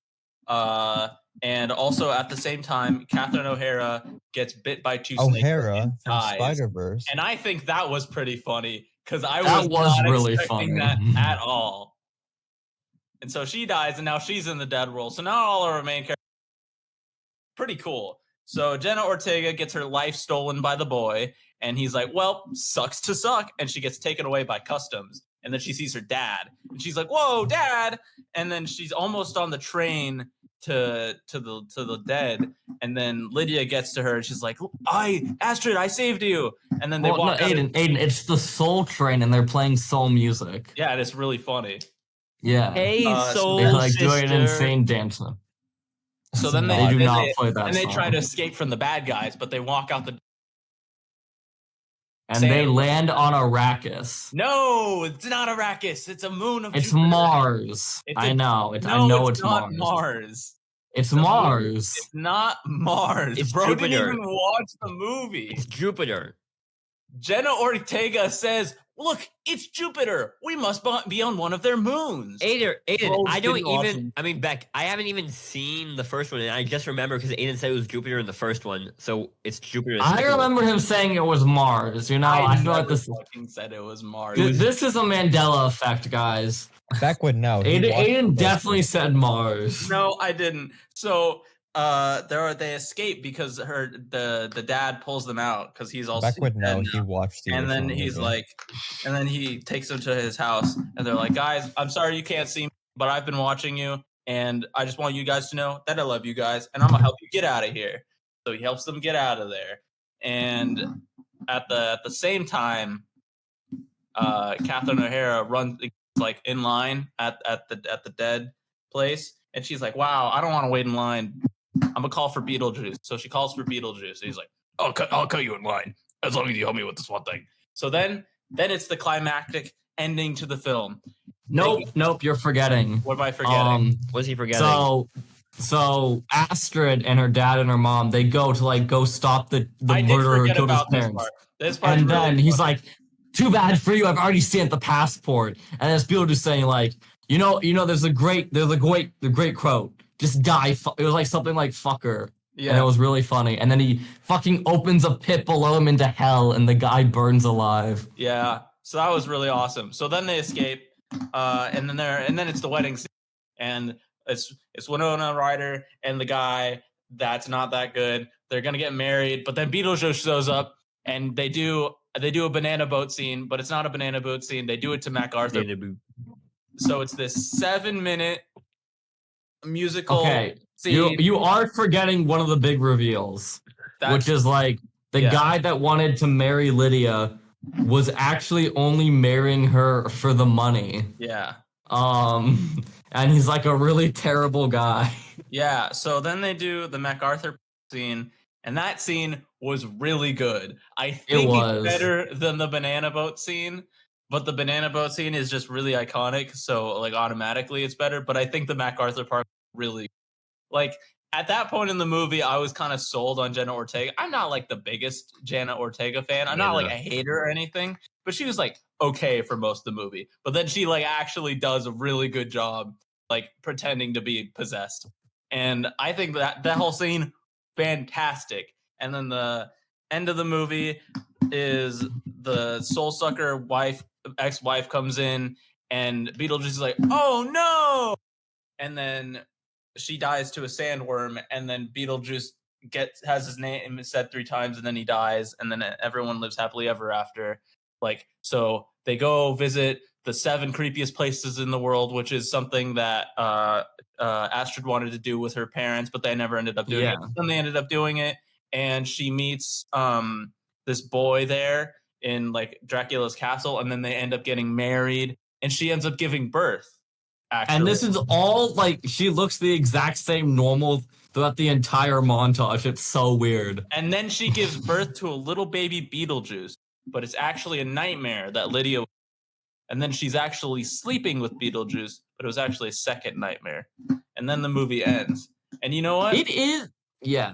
And also at the same time, Catherine O'Hara gets bit by two snakes. O'Hara and from dies. Spider-Verse. And I think that was pretty funny because I That was not really expecting funny. that at all. And so she dies, and now she's in the dead world. So now all our main characters, pretty cool. So Jenna Ortega gets her life stolen by the boy, and he's like, "Well, sucks to suck," and she gets taken away by customs. And then she sees her dad, and she's like, "Whoa, Dad!" And then she's almost on the train to the dead, and then Lydia gets to her, and she's like, Astrid, I saved you." And then they walk out. Aiden, it's the Soul Train, and they're playing soul music. Yeah, and it's really funny. Yeah, Hey, soul they're like sister. doing an insane dance. So then They do then not play that and they song. try to escape from the bad guys, but they walk out the. And they land on Arrakis. No, it's not Arrakis. It's a moon of. It's Jupiter. Mars. It's I know. No, I know it's not Mars. Mars. It's The movie- Mars. It's not Mars. It's Bro didn't Jupiter. even watch the movie. It's Jupiter. Jenna Ortega says, "Look, it's Jupiter. We must be on one of their moons." Aiden, Bro I don't didn't watch even. it. I mean, Beck, I haven't even seen the first one, and I just remember because Aiden said it was Jupiter in the first one, so it's Jupiter. in the I second one. remember him saying it was Mars. You know, I feel like never this. fucking said it was Mars. This is a Mandela effect, guys. Beck would know. He watched Aiden the definitely said Mars. No, I didn't. So they escape because the dad pulls them out because he's also Beck would know. He watched the and then original he's movie. like, and then he takes them to his house, and they're like, "Guys, I'm sorry you can't see me, but I've been watching you, and I just want you guys to know that I love you guys, and I'm gonna help you get out of here." So he helps them get out of there, and at the same time, Catherine O'Hara runs like in line at the dead place, and she's like, "Wow, I don't want to wait in line. I'm gonna call for Beetlejuice." So she calls for Beetlejuice. And he's like, I'll cut you in line as long as you help me with this one thing. So then it's the climactic ending to the film. Nope, you're forgetting. What am I forgetting? What's he forgetting? So Astrid and her dad and her mom, they go to stop the I did murderer who forget killed his about this parents. part. This part And then he's like, "Too bad for you. I've already stamped the passport." And there's people just saying like, you know, there's a great quote. Just die. It was like something like "fucker," and it was really funny. And then he fucking opens a pit below him into hell, and the guy burns alive. Yeah. So that was really awesome. So then they escape, and then it's the wedding scene, and it's Winona Ryder and the guy that's not that good. They're gonna get married, but then Beetlejuice shows up, and they do a banana boat scene, but it's not a banana boat scene. They do it to MacArthur. So it's this 7-minute musical Okay, scene. you are forgetting one of the big reveals, which is like the guy that wanted to marry Lydia was actually only marrying her for the money. Yeah. And he's like a really terrible guy. Yeah. So then they do the MacArthur scene, and that scene was really good. I think it's better than the banana boat scene, but the banana boat scene is just really iconic, so like automatically it's better. But I think the MacArthur part really, like at that point in the movie, I was kind of sold on Jenna Ortega. I'm not like the biggest Jenna Ortega fan. I'm not like a hater or anything, but she was like okay for most of the movie. But then she like actually does a really good job, like pretending to be possessed. And I think that whole scene, fantastic. And then the end of the movie is the soul sucker ex-wife comes in, and Beetlejuice is like, "Oh no!" And then she dies to a sandworm, and then Beetlejuice has his name said 3 times, and then he dies, and then everyone lives happily ever after. Like, so they go visit the 7 creepiest places in the world, which is something that Astrid wanted to do with her parents, but they never ended up doing it. Then they ended up doing it, and she meets this boy there in like Dracula's castle, and then they end up getting married, and she ends up giving birth. Actually. And this is all like she looks the exact same normal throughout the entire montage. It's so weird. And then she gives birth to a little baby Beetlejuice. but it's actually a nightmare that Lydia, and then she's actually sleeping with Beetlejuice, but it was actually a second nightmare. And then the movie ends. And you know what? It is, yeah.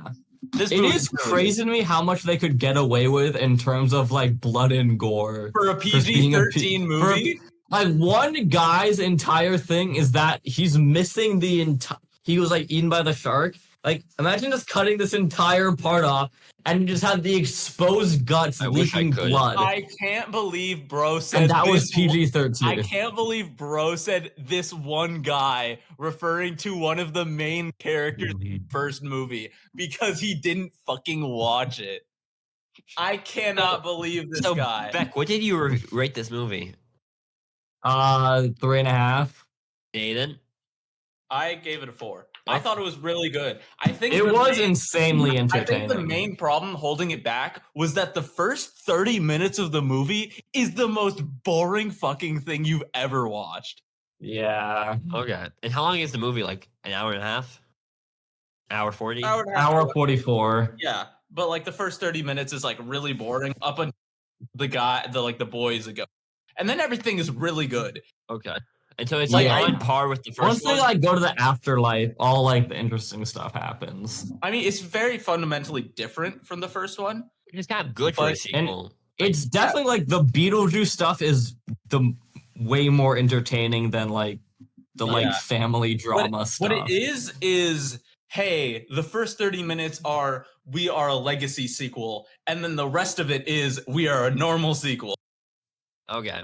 This It movie is crazy to me how much they could get away with in terms of like blood and gore. for a PG-13 movie. Like one guy's entire thing is that he's missing the entire. He was like eaten by the shark. Like imagine just cutting this entire part off and you just have the exposed guts I wish I leaking could. blood. I can't believe bro said And that was this- PG-13. I can't believe bro said this one guy referring to one of the main characters in the first movie because he didn't fucking watch it. I cannot believe this So, guy. Beck, what did you rate this movie? 3.5. Aiden? I gave it a 4. I thought it was really good. I think It the was main- insanely I entertaining. think the main problem holding it back was that the first 30 minutes of the movie is the most boring fucking thing you've ever watched. Yeah. Okay. And how long is the movie? Like an hour and a half? Hour 40? Hour 44. Yeah, but like the first 30 minutes is like really boring up until the boys ago. And then everything is really good. Okay. And so it's Like, like I- on par with the Once first they one? like go to the afterlife, all like the interesting stuff happens. I mean, it's very fundamentally different from the first one. It's kind of good for a But- sequel. It's definitely like the Beetlejuice stuff is the way more entertaining than like the like Yeah. family drama stuff. What it is hey, the first 30 minutes are we are a legacy sequel, and then the rest of it is we are a normal sequel. Okay.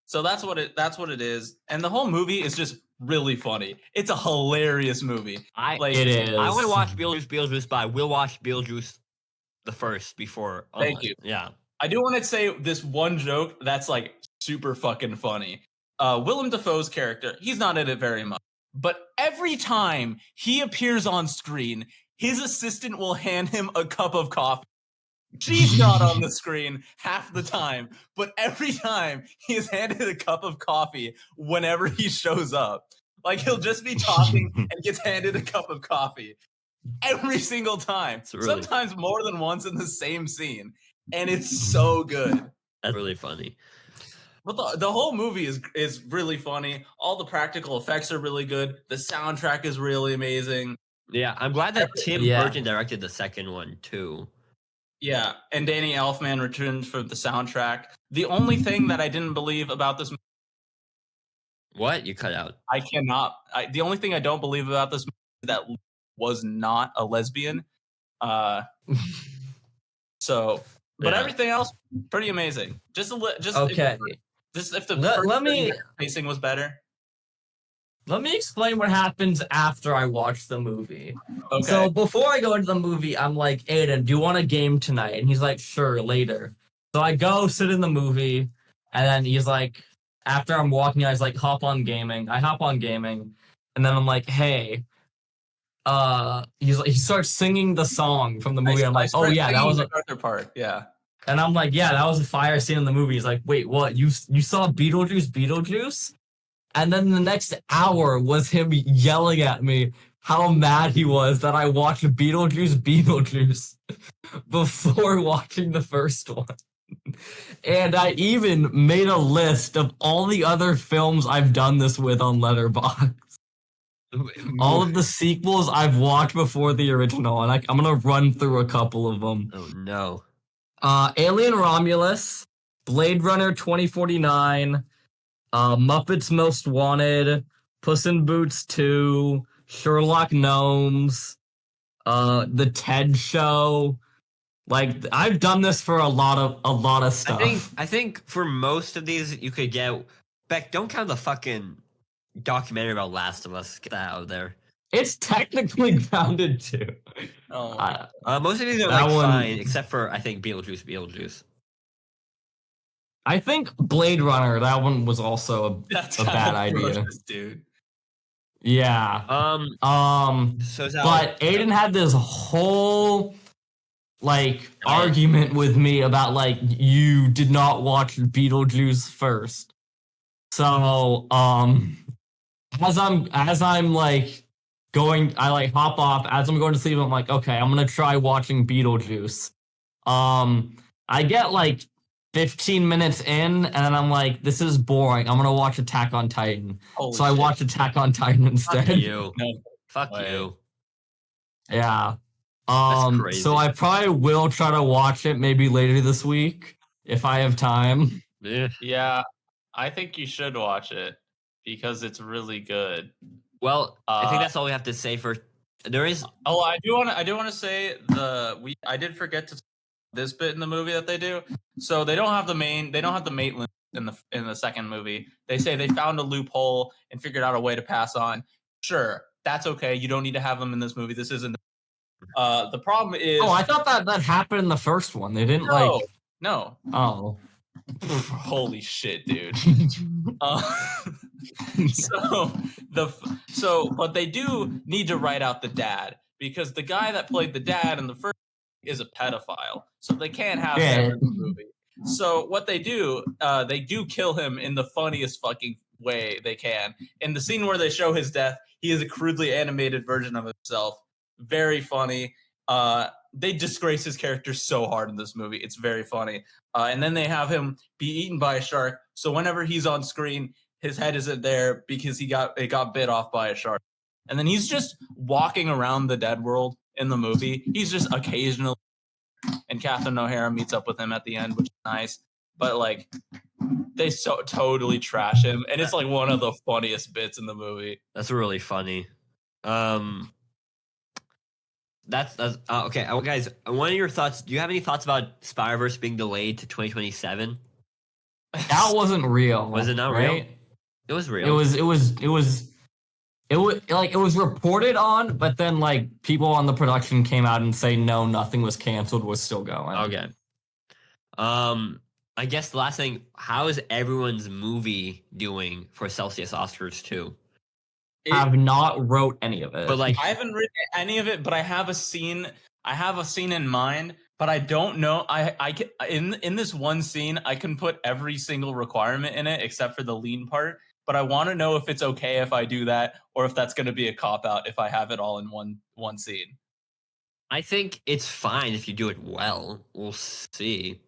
So that's what it is. And the whole movie is just really funny. It's a hilarious movie. Like, It is. I want to watch Beetlejuice, but I will watch Beetlejuice the first before. Thank you. Yeah. I do want to say this one joke that's like super fucking funny. Willem Dafoe's character, he's not in it very much, but every time he appears on screen, his assistant will hand him a cup of coffee. She's not on the screen half the time, but every time he is handed a cup of coffee whenever he shows up. Like he'll just be talking and gets handed a cup of coffee every single time. It's really- Sometimes more than once in the same scene. And it's so good. That's really funny. But the whole movie is really funny. All the practical effects are really good. The soundtrack is really amazing. Yeah. I'm glad that Tim Yeah. Burton directed the second one too. Yeah, and Danny Elfman returned for the soundtrack. The only thing that I didn't believe about this, What? You cut out. the only thing I don't believe about this movie is that was not a lesbian. So, but Yeah. everything else pretty amazing. Just Okay. if the Let first me- pacing was better. Let me explain what happens after I watch the movie. Okay. So before I go into the movie, I'm like, Aiden, do you want a game tonight? And he's like, sure, later. So I go sit in the movie, and then he's like, after I'm walking, I was like, hop on gaming. I hop on gaming, and then I'm like, hey, he starts singing the song from the movie. I'm like, oh yeah, that was the Arthur part. Yeah. and I'm like, yeah, that was a fire scene in the movie. He's like, wait, what? You saw Beetlejuice? And then the next hour was him yelling at me how mad he was that I watched Beetlejuice before watching the first one. And I even made a list of all the other films I've done this with on Letterboxd. All of the sequels I've watched before the original, and I'm gonna run through a couple of them. Oh no. Alien Romulus, Blade Runner 2049, Muppets Most Wanted, Puss in Boots 2, Sherlock Gnomes, The Ted Show. Like I've done this for a lot of stuff. I think for most of these you could get Beck, don't count the fucking documentary about Last of Us. Get that out of there. It's technically counted too. Oh, Most of these are That like one- fine, except for I think Beetlejuice. I think Blade Runner, that one was also that's a kind bad of idea. ferocious, dude. yeah. So is But Aiden had this whole like argument with me about like you did not watch Beetlejuice first. So as I'm like going, I like hop off as I'm going to sleep. I'm like, okay, I'm gonna try watching Beetlejuice. I get like 15 minutes in, and then I'm like, this is boring. I'm gonna watch Attack on Titan. Holy So I shit. watched Attack on Titan instead. Fuck you. No Fuck way. you. Yeah. crazy. So I probably will try to watch it maybe later this week if I have time. Yeah. Yeah, I think you should watch it because it's really good. Well, I think Uh, that's all we have to say for. There is. Oh, I do want to say I did forget to this bit in the movie that they do. So they don't have the Maitland in the second movie. They say they found a loophole and figured out a way to pass on. Sure, that's okay. You don't need to have them in this movie. This isn't. The problem is. Oh, I thought that happened in the first one. They didn't no. Oh. Holy shit, dude. But they do need to write out the dad because the guy that played the dad in the first is a pedophile, so they can't have him in the movie. So what they do kill him in the funniest fucking way they can. In the scene where they show his death, he is a crudely animated version of himself. Very funny. They disgrace his character so hard in this movie. It's very funny. And then they have him be eaten by a shark. So whenever he's on screen, his head isn't there because it got bit off by a shark. And then he's just walking around the dead world in the movie. He's just occasionally, and Catherine O'Hara meets up with him at the end, which is nice. But like, they so totally trash him, and it's like one of the funniest bits in the movie. That's really funny. That's okay. Guys, what are your thoughts? Do you have any thoughts about Spider-Verse being delayed to 2027? That wasn't real. Was it not right? real? It was real. It was reported on, but then like people on the production came out and say no, nothing was canceled, was still going. Okay. I guess the last thing, how is everyone's movie doing for Celsius Oscars 2? Have not wrote any of it. But like, I haven't written any of it, but I have a scene. I have a scene in mind, but I don't know. I can, in this one scene, I can put every single requirement in it except for the lean part. But I want to know if it's okay if I do that, or if that's going to be a cop out if I have it all in one scene. I think it's fine if you do it well. We'll see.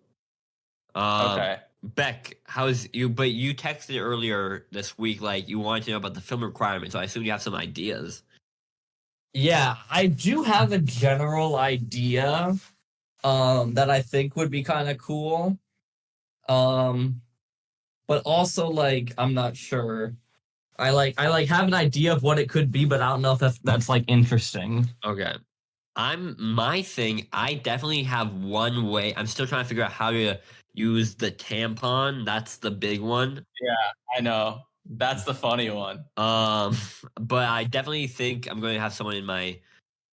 Okay. Beck, how's you? But you texted earlier this week, like you wanted to know about the film requirements. So I assume you have some ideas. Yeah, I do have a general idea that I think would be kind of cool. But also like I'm not sure. I have an idea of what it could be, but I don't know if that's like interesting. Okay. My thing, I definitely have one way. I'm still trying to figure out how to use the tampon. That's the big one. Yeah, I know. That's the funny one. But I definitely think I'm going to have someone in my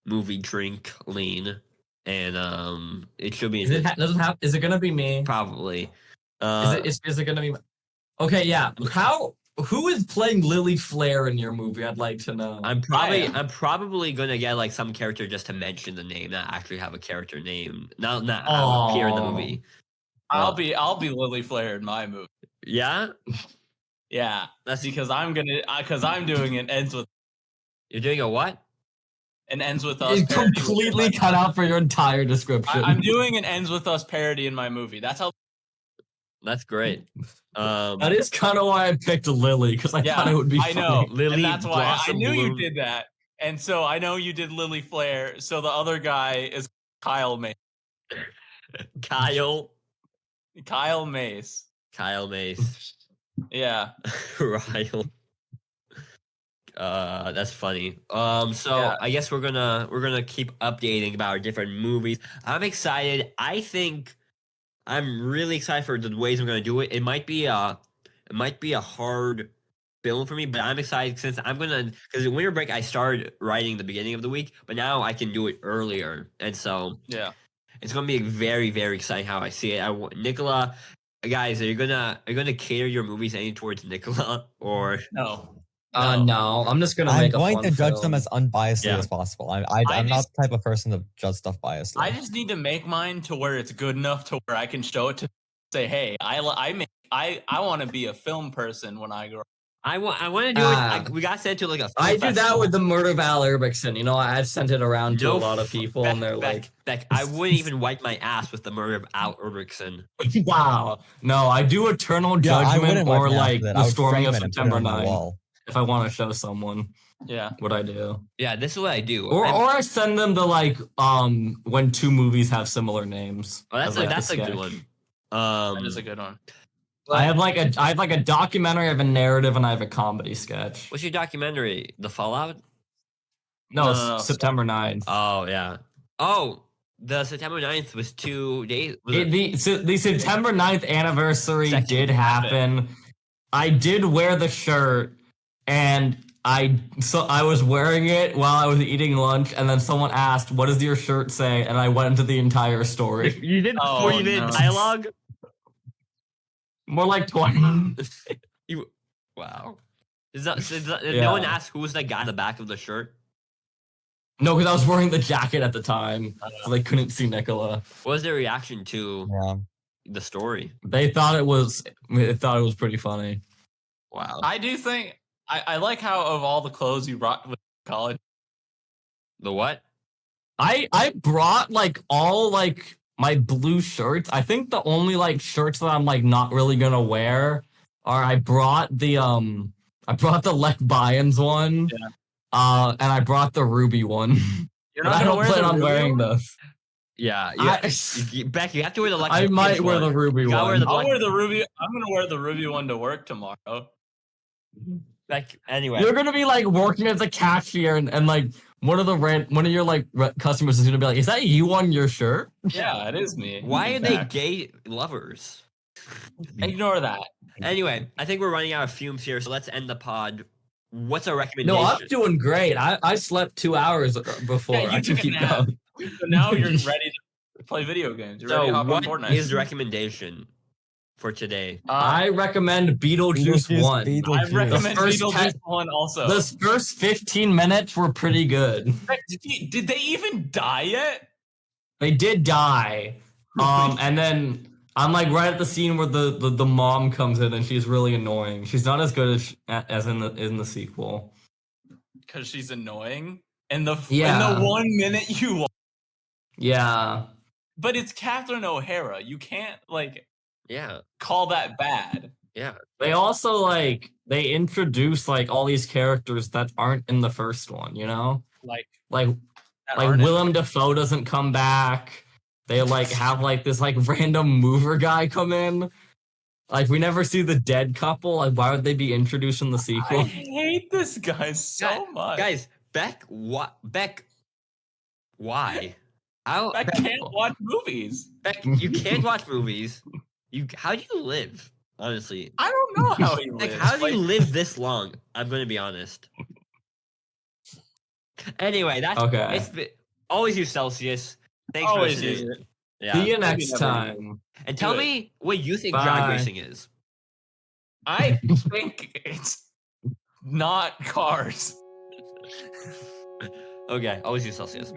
movie drink lean, and it should be. Is it gonna be me? Probably. Is it gonna be? Okay, yeah. Who is playing Lily Flair in your movie? I'd like to know. I'm probably gonna get like some character just to mention the name, not actually have a character name. Not appear in the movie. I'll be Lily Flair in my movie. Yeah, Yeah, that's because I'm doing an ends with. You're doing a what? An ends with us. It's completely cut out for your entire description. I'm doing an ends with us parody in my movie. That's how. That's great. That is kind of why I picked Lily, because I thought it would be funny. I know. Lily and that's why I Blossom knew Bloom. you did that. And so I know you did Lily Flair. So the other guy is Kyle Mace. Kyle Mace. Yeah. Ryle. That's funny. So Yeah. I guess we're gonna keep updating about our different movies. I'm excited. I think I'm really excited for the ways we're gonna do it. It might be a hard film for me, but I'm excited since because in winter break I started writing the beginning of the week, but now I can do it earlier, and so Yeah. it's gonna be very, very exciting how I see it. Nicola, guys, are you gonna cater your movies any towards Nicola or No. No, I'm just gonna I'm make a going fun to judge film. them as unbiasedly Yeah. as possible. I'm not the type of person to judge stuff biasly. I just need to make mine to where it's good enough to where I can show it to say, hey, I want to be a film person when I grow up. I want to do it. We got sent to like a. I do that festival. with the Murder of Al Ulbrickson. You know, I've sent it around to a lot of people, Beck, and they're Beck, Beck, I wouldn't even wipe my ass with the Murder of Al Ulbrickson. like, "Wow, no, I do Eternal Yeah, I Judgment wouldn't wipe or my ass like with it. the I would Storming frame of it and put it September on my 9th wall. if I want to show someone Yeah. what I do." Yeah, this is what I do. Or I send them the like when two movies have similar names. Oh, that's as, like, that's the a good sketch. one. That is a good one. I have like a documentary, I have a narrative, and I have a comedy sketch. What's your documentary? The Fallout? No, No. September 9th. Oh yeah. Oh, the September 9th was 2 days. Was it- The September 9th anniversary Second did happen. I did wear the shirt, and I was wearing it while I was eating lunch, and then someone asked, "What does your shirt say?" And I went into the entire story. You did Oh, 40-minute no. dialogue? More like 20. Wow. Did no Yeah. one ask who was the guy in the back of the shirt? No, because I was wearing the jacket at the time, so they couldn't see Nicola. What was their reaction to Yeah. the story? They thought it was pretty funny. Wow. I do think I like how of all the clothes you brought with college. The what? I brought like all like my blue shirts. I think the only like shirts that I'm like not really gonna wear are I brought the Lech Byans one. Yeah. And I brought the Ruby one. You're But not I gonna don't wear plan the on Ruby wearing one? those. Yeah. Beck, you have to wear the I might wear the Ruby You gotta one. wear the I'll black- wear the Ruby. I'm gonna wear the Ruby one to work tomorrow. Beck, anyway. You're gonna be like working as a cashier, and like one of your like customers is gonna be like, "Is that you on your shirt?" Yeah, it is me. Why are they Exactly. gay lovers? Ignore that. Anyway, I think we're running out of fumes here, so let's end the pod. What's our No, recommendation? I'm doing great. I slept 2 hours before. Yeah, you I can took a keep nap. going. So now you're ready to play video games. You're ready So, to hop on what Fortnite. is the recommendation for today? I recommend Beetlejuice 1. I recommend The first Beetlejuice 10 one also. The first 15 minutes were pretty good. Did they even die yet? They did die. And then I'm like right at the scene where the mom comes in and she's really annoying. She's not as good as in the sequel. Because she's annoying. In the Yeah. 1 minute you watch. Yeah. But it's Catherine O'Hara. You can't like Yeah, call that bad. yeah. They also like they introduce like all these characters that aren't in the first one, you know? Like Like that like aren't in- Willem Dafoe doesn't come back. They like have like this like random mover guy come in. Like we never see the dead couple. Like why would they be introduced in the I sequel? hate this guy so much. Guys, Beck, what? Beck, why? I can't watch movies. Beck, you can't watch movies. How do you live? Honestly, I don't know how he like, lives. how do Like, you live this long? I'm gonna be honest. Anyway, that's Okay. It's been, always use Celsius. Thanks for always listening. use it. Yeah, See you maybe next never. time. and tell Do it. me what you think Bye. drag racing is. I think it's not cars. Okay, always use Celsius.